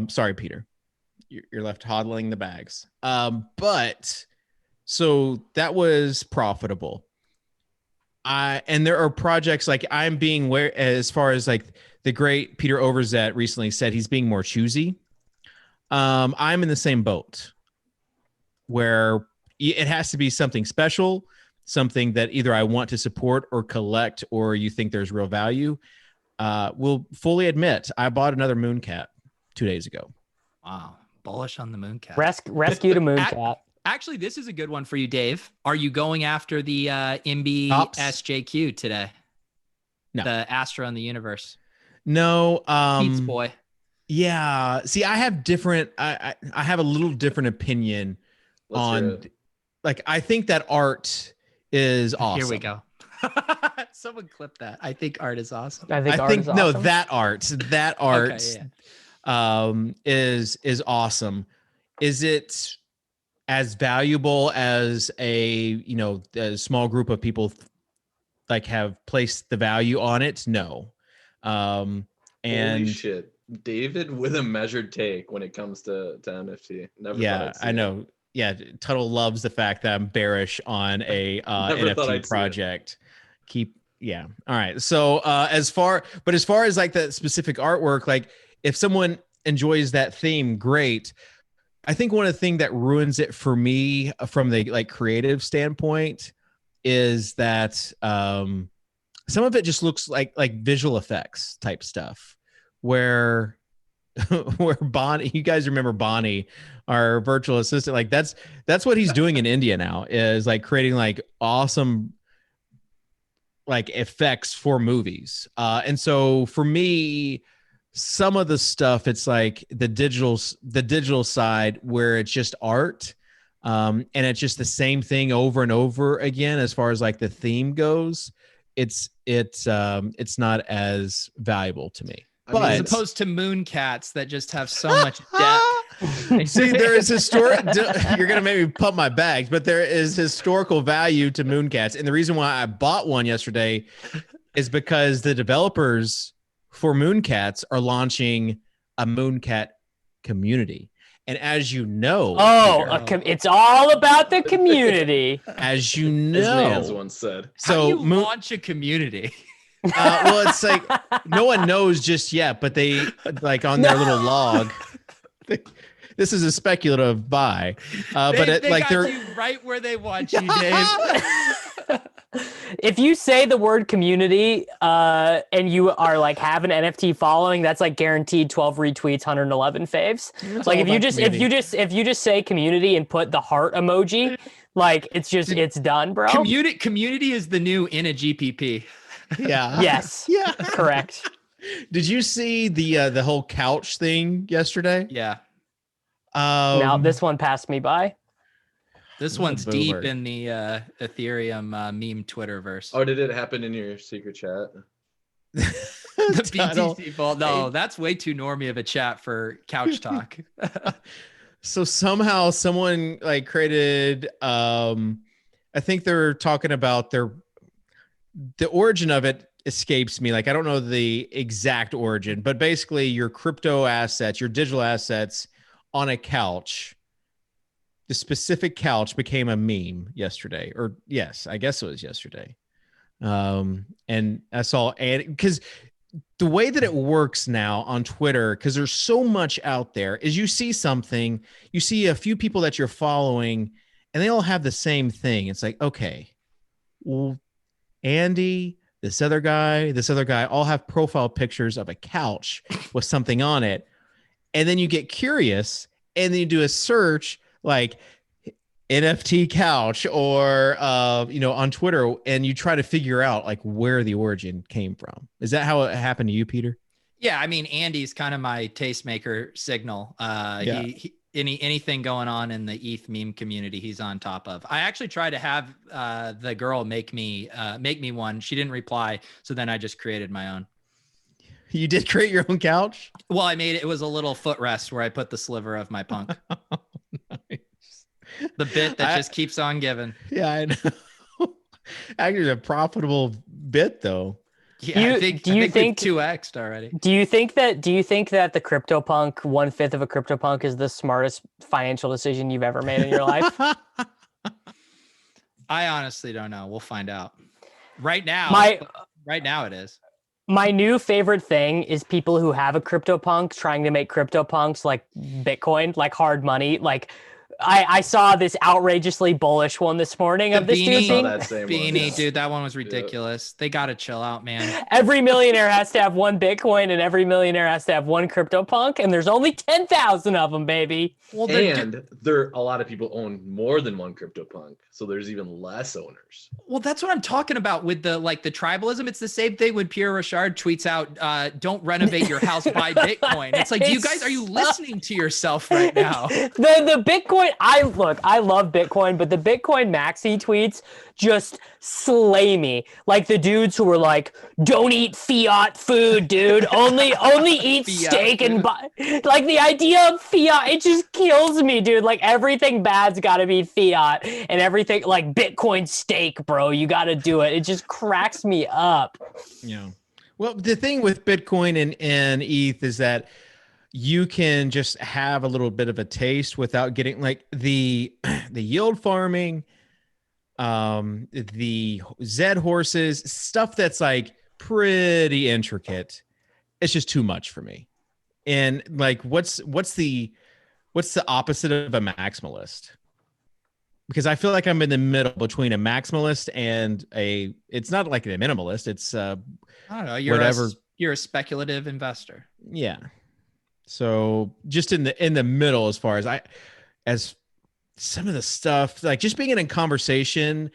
Sorry, Peter, you're left hodling the bags. But so that was profitable. And there are projects like I'm being where, as far as like the great Peter Overzet recently said, he's being more choosy. I'm in the same boat where it has to be something special, something that either I want to support or collect, or you think there's real value. We'll fully admit I bought another Mooncat 2 days ago. Wow. Bullish on the Mooncat. Rescue to Mooncat. Actually, this is a good one for you, Dave. Are you going after the MB SJQ today? No. The Astra in the Universe. No. Pete's boy. Yeah. See, I have different. I have a little different opinion on. Like, I think that art is awesome. Here we go. Someone clip that. I think art is awesome. I think awesome. No, that art Okay, is awesome. Is it as valuable as a small group of people like have placed the value on it? No. And holy shit, David with a measured take when it comes to NFT. Never I know. Yeah, Tuttle loves the fact that I'm bearish on a NFT project. All right. So as far as like the specific artwork, like if someone enjoys that theme, great. I think one of the things that ruins it for me from the like creative standpoint is that some of it just looks like visual effects type stuff where Bonnie, you guys remember Bonnie, our virtual assistant, like that's what he's doing in India now, is like creating like awesome like effects for movies. And so for me, some of the stuff, it's like the digital side where it's just art. And it's just the same thing over and over again, as far as like the theme goes. It's not as valuable to me. But as opposed to Mooncats that just have so much depth. See, there is you're gonna make me pump my bags, but there is historical value to Mooncats, and the reason why I bought one yesterday is because the developers for Mooncats are launching a Mooncat community, and as you know, it's all about the community. As you know, as Nans once said. So how do you launch a community? Well, it's like no one knows just yet, but they like on their little log. This is a speculative buy, but they like got you right where they want you, Dave. If you say the word community and you are like have an NFT following, that's like guaranteed 12 retweets, 111 faves. It's like if you just say community and put the heart emoji, like it's done, bro. Community is the new in a GPP. Yeah. Yes. Yeah. Correct. Did you see the whole couch thing yesterday? Yeah. Now this one passed me by. This What a one's deep boomer. in the Ethereum meme Twitterverse. Oh, did it happen in your secret chat? The Tunnel. BTC vault. No, that's way too normie of a chat for couch talk. So somehow someone like created I think they're talking about the origin of it escapes me. Like I don't know the exact origin, but basically your crypto assets, your digital assets on a couch, the specific couch became a meme yesterday. Or yes, I guess it was yesterday. And I saw, and because the way that it works now on Twitter, because there's so much out there, is you see something, you see a few people that you're following, and they all have the same thing. It's like, okay, well, Andy, this other guy, all have profile pictures of a couch with something on it. And then you get curious and then you do a search like NFT couch or on Twitter, and you try to figure out like where the origin came from. Is that how it happened to you, Peter? Yeah, I mean, Andy's kind of my tastemaker signal. Yeah. Anything going on in the ETH meme community, he's on top of. I actually tried to have the girl make me one. She didn't reply, so then I just created my own. You did create your own couch? Well, I made it was a little footrest where I put the sliver of my punk. Nice. The bit that just keeps on giving. Yeah, I know. Actually, a profitable bit though. Yeah, I think we've 2x'd already. Do you think that the CryptoPunk 1/5 of a CryptoPunk is the smartest financial decision you've ever made in your life? I honestly don't know. We'll find out. Right now it is. My new favorite thing is people who have a CryptoPunk trying to make CryptoPunks like Bitcoin, like hard money. Like I saw this outrageously bullish one this morning of this dude being Beanie, dude, that one was ridiculous. They got to chill out, man. Every millionaire has to have one Bitcoin and every millionaire has to have one CryptoPunk, and there's only 10,000 of them, baby. Well, and there a lot of people own more than one CryptoPunk, so there's even less owners. Well, that's what I'm talking about with the tribalism. It's the same thing when Pierre Rochard tweets out, "Don't renovate your house, buy Bitcoin." It's like, you guys, are you listening to yourself right now? The Bitcoin, I love Bitcoin, but the Bitcoin maxi tweets just slay me. Like the dudes who were like, "Don't eat fiat food, dude. Only eat steak and buy." Like the idea of fiat, it just kills me, dude. Like everything bad's got to be fiat, and everything like Bitcoin steak, bro. You got to do it. It just cracks me up. Yeah. Well, the thing with Bitcoin and ETH is that you can just have a little bit of a taste without getting like the yield farming, the Zed horses, stuff that's like pretty intricate. It's just too much for me. And like, what's the opposite of a maximalist? Because I feel like I'm in the middle between a maximalist and it's not like a minimalist. It's I don't know. You're a speculative investor. Yeah. So just in the middle, as far as some of the stuff, like just being in a conversation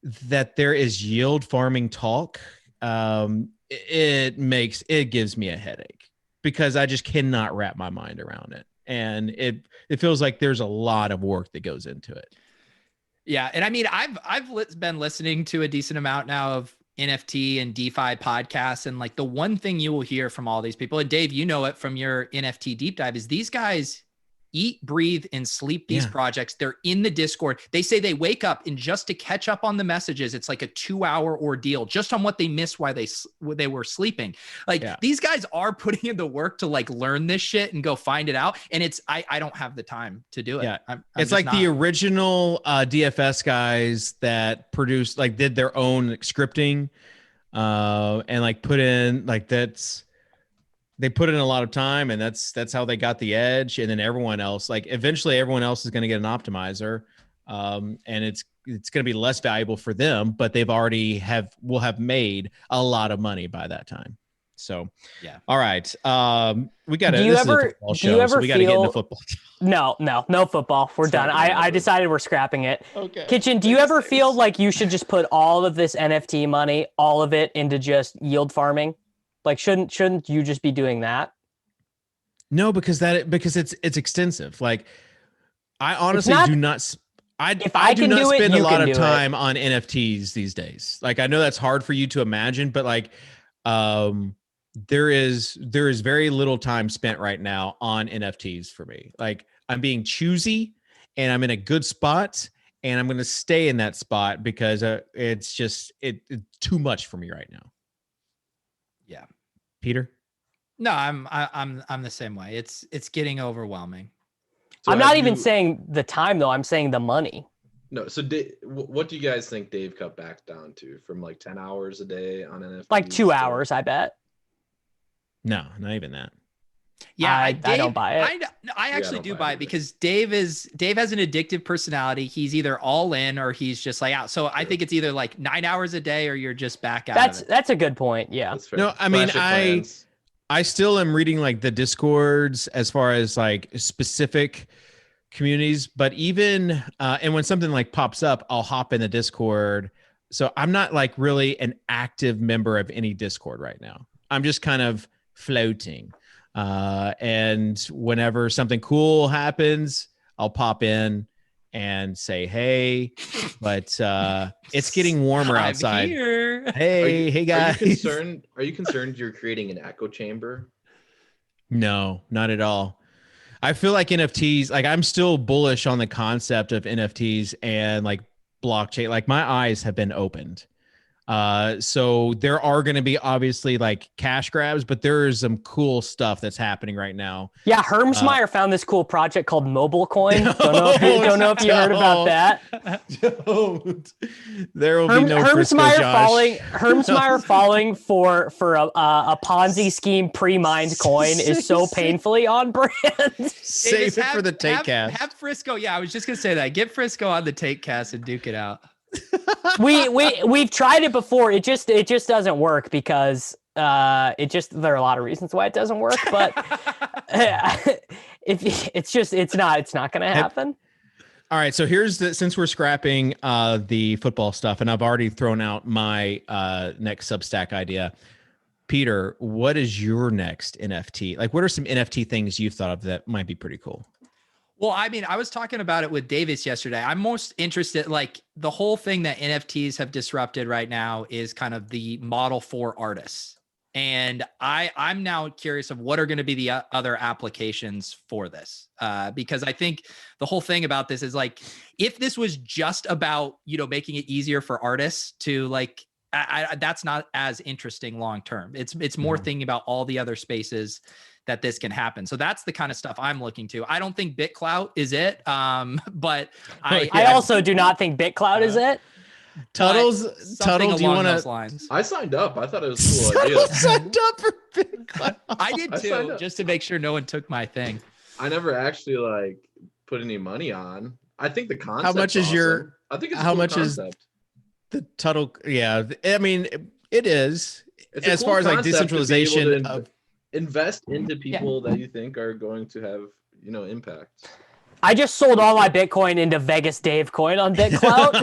that there is yield farming talk, it gives me a headache because I just cannot wrap my mind around it. And it feels like there's a lot of work that goes into it. Yeah. And I mean, I've been listening to a decent amount now of NFT and DeFi podcasts. And like the one thing you will hear from all these people, and Dave, you know it from your NFT deep dive, is these guys eat, breathe, and sleep these projects. They're in the Discord. They say they wake up and just to catch up on the messages, it's like a 2-hour ordeal just on what they missed while they were sleeping. Like these guys are putting in the work to like learn this shit and go find it out. And it's, I don't have the time to do it. Yeah. It's like the original DFS guys that produced, like did their own scripting and like put in like they put in a lot of time, and that's how they got the edge. And then everyone else, like eventually everyone else is going to get an optimizer, and it's going to be less valuable for them, but they've already will have made a lot of money by that time. So yeah. All right. We got to. Do you ever we got to get into football? No football. We're done. I decided we're scrapping it. Okay. Kitchen, do you ever feel like you should just put all of this NFT money, all of it, into just yield farming? Like, shouldn't you just be doing that? No, because it's extensive. Like, I honestly do not. I can do not do it, spend a you lot can of do it. time on NFTs these days. Like, I know that's hard for you to imagine, but like, there is very little time spent right now on NFTs for me. Like, I'm being choosy, and I'm in a good spot, and I'm going to stay in that spot because it's just it's too much for me right now. Yeah. Peter? No, I'm the same way. It's getting overwhelming. So I'm not have even you- saying the time though. I'm saying the money. No, so what do you guys think Dave cut back down to from like 10 hours a day on NFTs? Like 2 to- hours, I bet. No, not even that. Yeah, I don't buy it. I actually don't do buy it buy it either. because Dave has an addictive personality. He's either all in or he's just like out. So I think it's either like 9 hours a day or you're just back out of it. That's a good point. Yeah. That's fair. No, I mean, Clash of Clans. I still am reading like the discords as far as like specific communities, but even and when something like pops up, I'll hop in the Discord. So I'm not like really an active member of any Discord right now. I'm just kind of floating. And whenever something cool happens, I'll pop in and say hey. But it's getting warmer I'm outside. here. Hey guys. Are you concerned you're creating an echo chamber? No, not at all. I feel like NFTs, like I'm still bullish on the concept of NFTs and like blockchain. Like my eyes have been opened. So there are going to be obviously like cash grabs, but there is some cool stuff that's happening right now. Yeah, Hermsmeyer found this cool project called Mobile Coin. Don't know if you heard about that. Don't. There will be no Frisco Hermsmeyer Josh. falling for a Ponzi scheme pre-mined coin is so painfully on brand. Save it for the take cast. Have Frisco. Yeah, I was just gonna say that. Get Frisco on the take cast and duke it out. We've tried it before. It just doesn't work because there are a lot of reasons why it doesn't work. But it's not going to happen. All right, so since we're scrapping the football stuff, and I've already thrown out my next Substack idea. Peter, what is your next NFT? Like, what are some NFT things you've thought of that might be pretty cool? Well, I mean, I was talking about it with Davis yesterday. I'm most interested, like the whole thing that NFTs have disrupted right now is kind of the model for artists. And I'm now curious of what are going to be the other applications for this. Because I think the whole thing about this is like, if this was just about, making it easier for artists to like, that's not as interesting long-term. It's more thinking about all the other spaces that this can happen. So that's the kind of stuff I'm looking to. I don't think BitClout is it. But I also do not think BitClout is it. Tuttle, do you want to? I signed up. I thought it was a cool idea. Signed up for BitClout. I did too, just to make sure no one took my thing. I never actually like put any money on. I think the concept. How much is awesome. I think it's how cool much concept. is the Tuttle? Yeah, I mean, it is. It's a as cool far as like concept to be able decentralization to of invest into people that you think are going to have impact. I just sold all my Bitcoin into Vegas Dave coin on BitClout.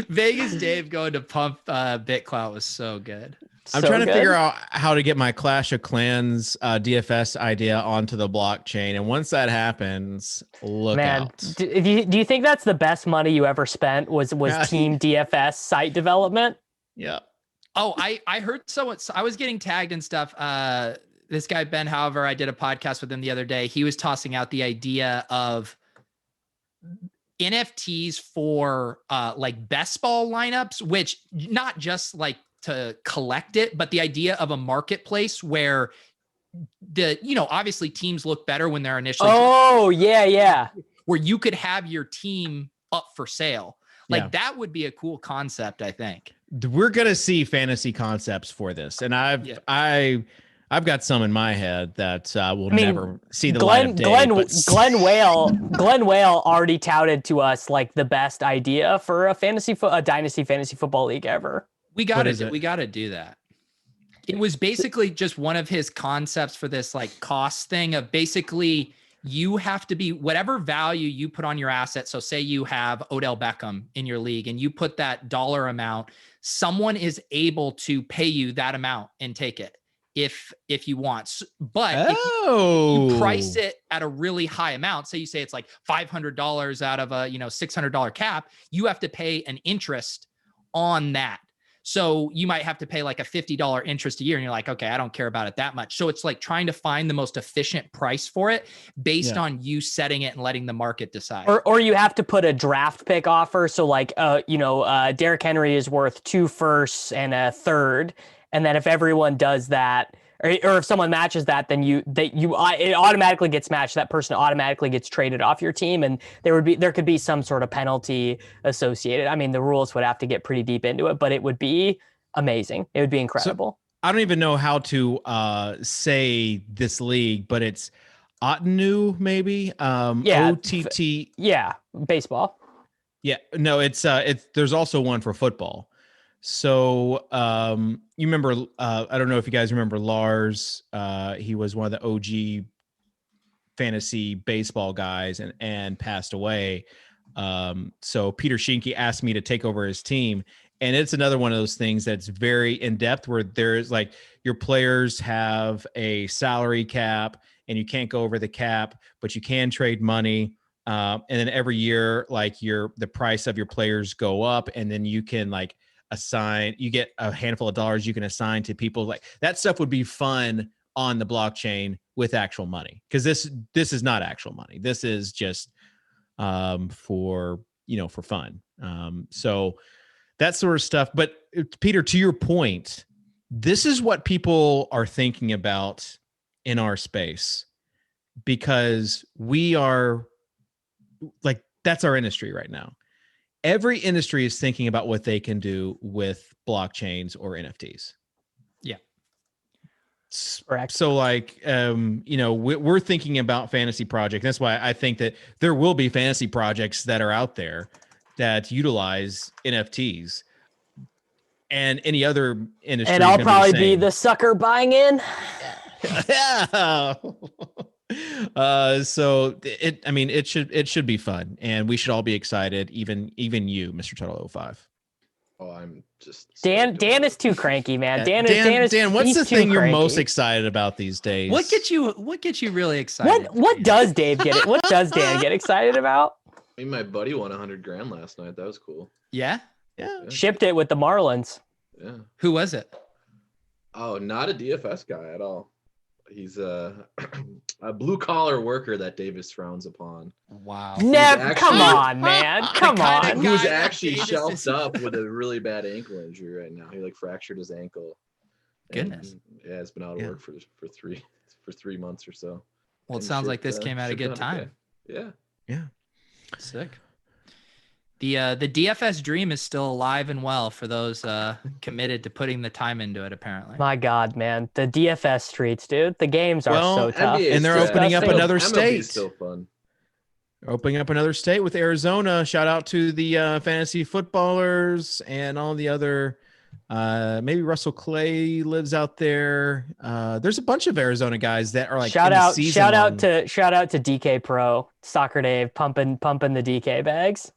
Vegas Dave going to pump BitClout was so good. I'm trying to figure out how to get my Clash of Clans DFS idea onto the blockchain, and once that happens, look out. Do you think that's the best money you ever spent? Was Team DFS site development? Yeah. Oh, I heard someone. I was getting tagged and stuff. This guy Ben, however, I did a podcast with him the other day. He was tossing out the idea of NFTs for like best ball lineups, which not just like to collect it, but the idea of a marketplace where obviously teams look better when they're initially. Oh, yeah. Where you could have your team up for sale. Like that would be a cool concept, I think. We're going to see fantasy concepts for this. And I've got some in my head that will never see the light of day. Glenn Whale already touted to us like the best idea for a dynasty fantasy football league ever. We got to do that. It was basically just one of his concepts for this like cost thing of basically you have to be whatever value you put on your asset. So say you have Odell Beckham in your league and you put that dollar amount, someone is able to pay you that amount and take it. if you want. But if you price it at a really high amount, say it's like $500 out of a, $600 cap, you have to pay an interest on that. So you might have to pay like a $50 interest a year, and you're like, okay, I don't care about it that much. So it's like trying to find the most efficient price for it based on you setting it and letting the market decide. Or you have to put a draft pick offer. So like, Derrick Henry is worth 2 firsts and a third. And then if everyone does that, or if someone matches that, then it automatically gets matched. That person automatically gets traded off your team, and there could be some sort of penalty associated. I mean, the rules would have to get pretty deep into it, but it would be amazing. It would be incredible. So, I don't even know how to say this league, but it's Otanu maybe. OTT. Yeah, baseball. Yeah, no, it's there's also one for football. So you remember, I don't know if you guys remember Lars. He was one of the OG fantasy baseball guys and passed away. So Peter Schinke asked me to take over his team. And it's another one of those things that's very in-depth, where there's like your players have a salary cap and you can't go over the cap, but you can trade money. And then every year, like the price of your players go up, and then you can like you get a handful of dollars you can assign to people. Like that stuff would be fun on the blockchain with actual money, because this is not actual money. This is just for fun. So that sort of stuff. But Peter, to your point, this is what people are thinking about in our space, because we are like, that's our industry right now. Every industry is thinking about what they can do with blockchains or NFTs. Yeah. Correct. So like, we're thinking about fantasy projects. That's why I think that there will be fantasy projects that are out there that utilize NFTs, and any other industry. And I'll probably be the sucker buying in. Yeah. So it should be fun, and we should all be excited. Even you, Mr. Tuttle 05. Oh, I'm just Dan is too cranky, man. Dan, what's the thing you're cranky. most excited about these days? What gets you really excited? What does Dave get it? What does Dan get excited about? I mean, my buddy won $100,000 last night. That was cool. Yeah. Shipped it with the Marlins. Yeah. Who was it? Oh, not a DFS guy at all. He's a blue collar worker that Davis frowns upon. Wow. Come on, man. Come on. He was actually shelved up with a really bad ankle injury right now. He fractured his ankle. Goodness. And, yeah, it's been out of work for 3 months or so. Well, it sounds like this came at a good time. Yeah. Yeah. Sick. The DFS dream is still alive and well for those committed to putting the time into it, apparently. My God, man. The DFS streets, dude. The games are so tough. And they're opening up another state. Still fun. Opening up another state with Arizona. Shout out to the fantasy footballers and all the other. Maybe Russell Clay lives out there. There's a bunch of Arizona guys that are like shout out to DK Pro, Soccer Dave pumping the DK bags.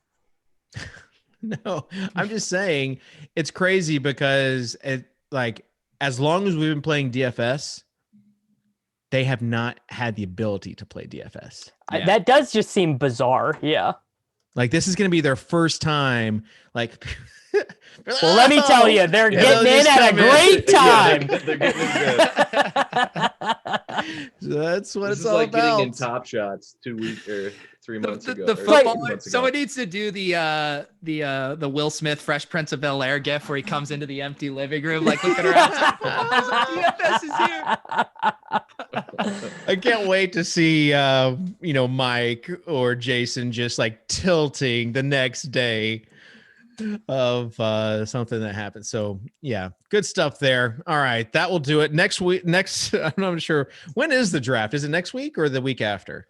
No, I'm just saying it's crazy because as long as we've been playing DFS, they have not had the ability to play DFS. Yeah. That does just seem bizarre. Yeah. Like this is going to be their first time. Like, well, let me tell you, they're getting in at a great time. They're getting good. So that's what This it's is all like about. getting in Top Shots 2 weeks or 3 months ago. The or football. 2 months ago. Someone needs to do the Will Smith Fresh Prince of Bel-Air gif where he comes into the empty living room, like looking around. DFS is here. I can't wait to see Mike or Jason just like tilting the next day of something that happened. So yeah, good stuff there. All right, that will do it. Next week, I'm not sure, when is the draft? Is it next week or the week after?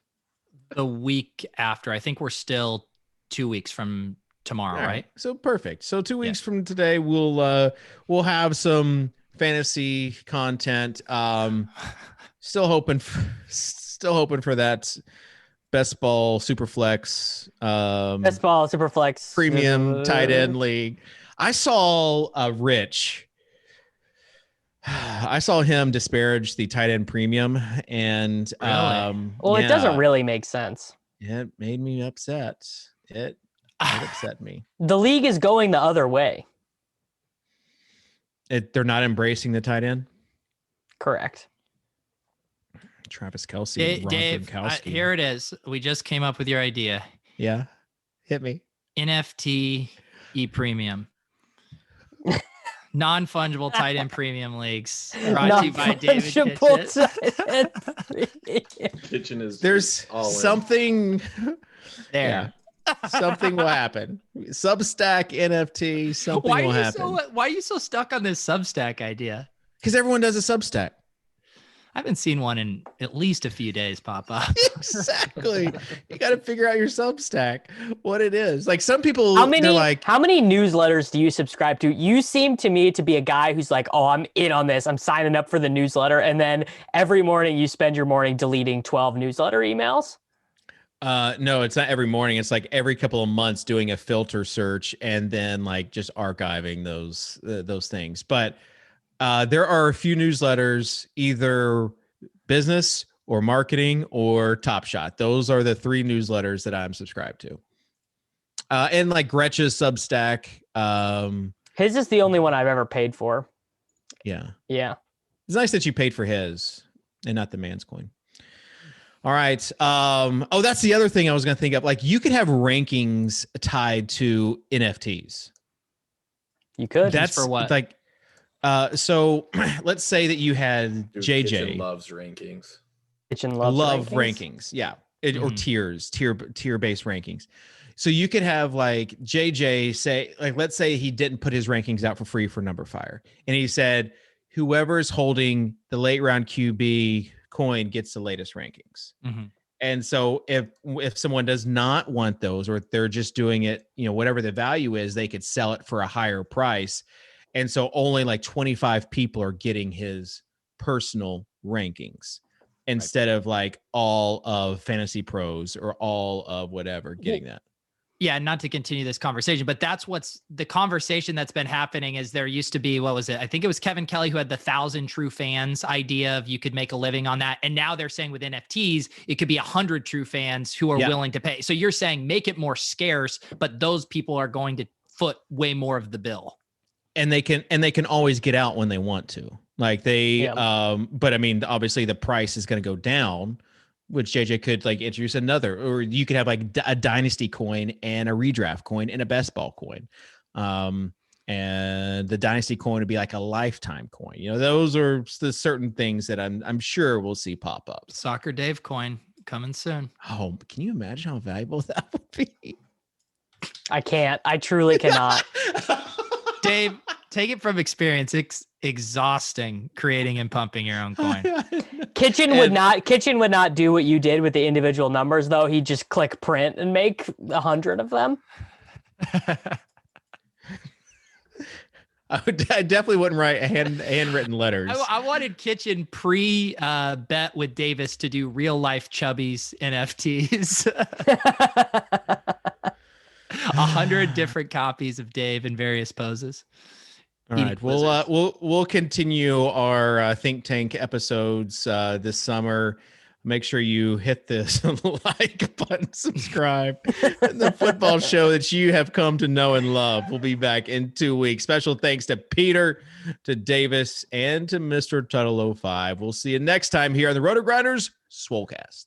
The week after. I think we're still 2 weeks from tomorrow, right? So perfect. So 2 weeks from today, we'll have some fantasy content. Still hoping for that best ball super flex, Best ball super flex premium tight end league. I saw Rich. I saw him disparage the tight end premium, and Well, it doesn't really make sense. It made me upset. It upset me. The league is going the other way. They're not embracing the tight end. Correct. Travis Kelce, Dave, here it is. We just came up with your idea. Yeah, hit me. NFT premium. Non-fungible tight end premium leagues brought to you by David Kitchen. Kitchen is there's something there. Yeah. Something will happen. Substack NFT. Something will happen. Why are you so stuck on this Substack idea? Because everyone does a Substack. I haven't seen one in at least a few days pop up. Exactly. You got to figure out your Substack, what it is. Like some people, how many newsletters do you subscribe to? You seem to me to be a guy who's like, oh, I'm in on this. I'm signing up for the newsletter. And then every morning you spend your morning deleting 12 newsletter emails. No, it's not every morning. It's like every couple of months doing a filter search and then like just archiving those things. But there are a few newsletters, either business or marketing or Top Shot. Those are the 3 newsletters that I'm subscribed to. And like Gretcha's Substack. His is the only one I've ever paid for. Yeah. Yeah. It's nice that you paid for his and not the man's coin. All right. Oh, that's the other thing I was going to think of. Like you could have rankings tied to NFTs. You could. That's for what? Like, so let's say that you had JJ. Kitchen loves rankings. Kitchen loves rankings. Yeah. Or tier-based rankings. So you could have like JJ say, like, let's say he didn't put his rankings out for free for Number Fire. And he said, whoever's holding the late round QB coin gets the latest rankings. Mm-hmm. And so if someone does not want those, or if they're just doing it, whatever the value is, they could sell it for a higher price. And so only like 25 people are getting his personal rankings instead of like all of Fantasy Pros or all of whatever getting that. Yeah, not to continue this conversation, but that's what's the conversation that's been happening is there used to be, what was it? I think it was Kevin Kelly who had the 1,000 true fans idea of you could make a living on that. And now they're saying with NFTs, it could be 100 true fans who are willing to pay. So you're saying make it more scarce, but those people are going to foot way more of the bill. And they can always get out when they want to. Like but I mean, obviously the price is going to go down, which JJ could like introduce another, or you could have like a dynasty coin and a redraft coin and a best ball coin. And the dynasty coin would be like a lifetime coin. Those are the certain things that I'm sure we'll see pop up. Soccer Dave coin coming soon. Oh, can you imagine how valuable that would be? I can't. I truly cannot. Dave, take it from experience. It's exhausting creating and pumping your own coin. Kitchen would not do what you did with the individual numbers, though. He'd just click print and make 100 of them. I definitely wouldn't write handwritten letters. I wanted Kitchen bet with Davis to do real life Chubby's NFTs. 100 different copies of Dave in various poses. All right, we'll continue our think tank episodes this summer. Make sure you hit this like button, subscribe, and the football show that you have come to know and love. We'll be back in 2 weeks. Special thanks to Peter, to Davis, and to Mr. Tuttle 05. We'll see you next time here on the RotoGrinders Swolecast.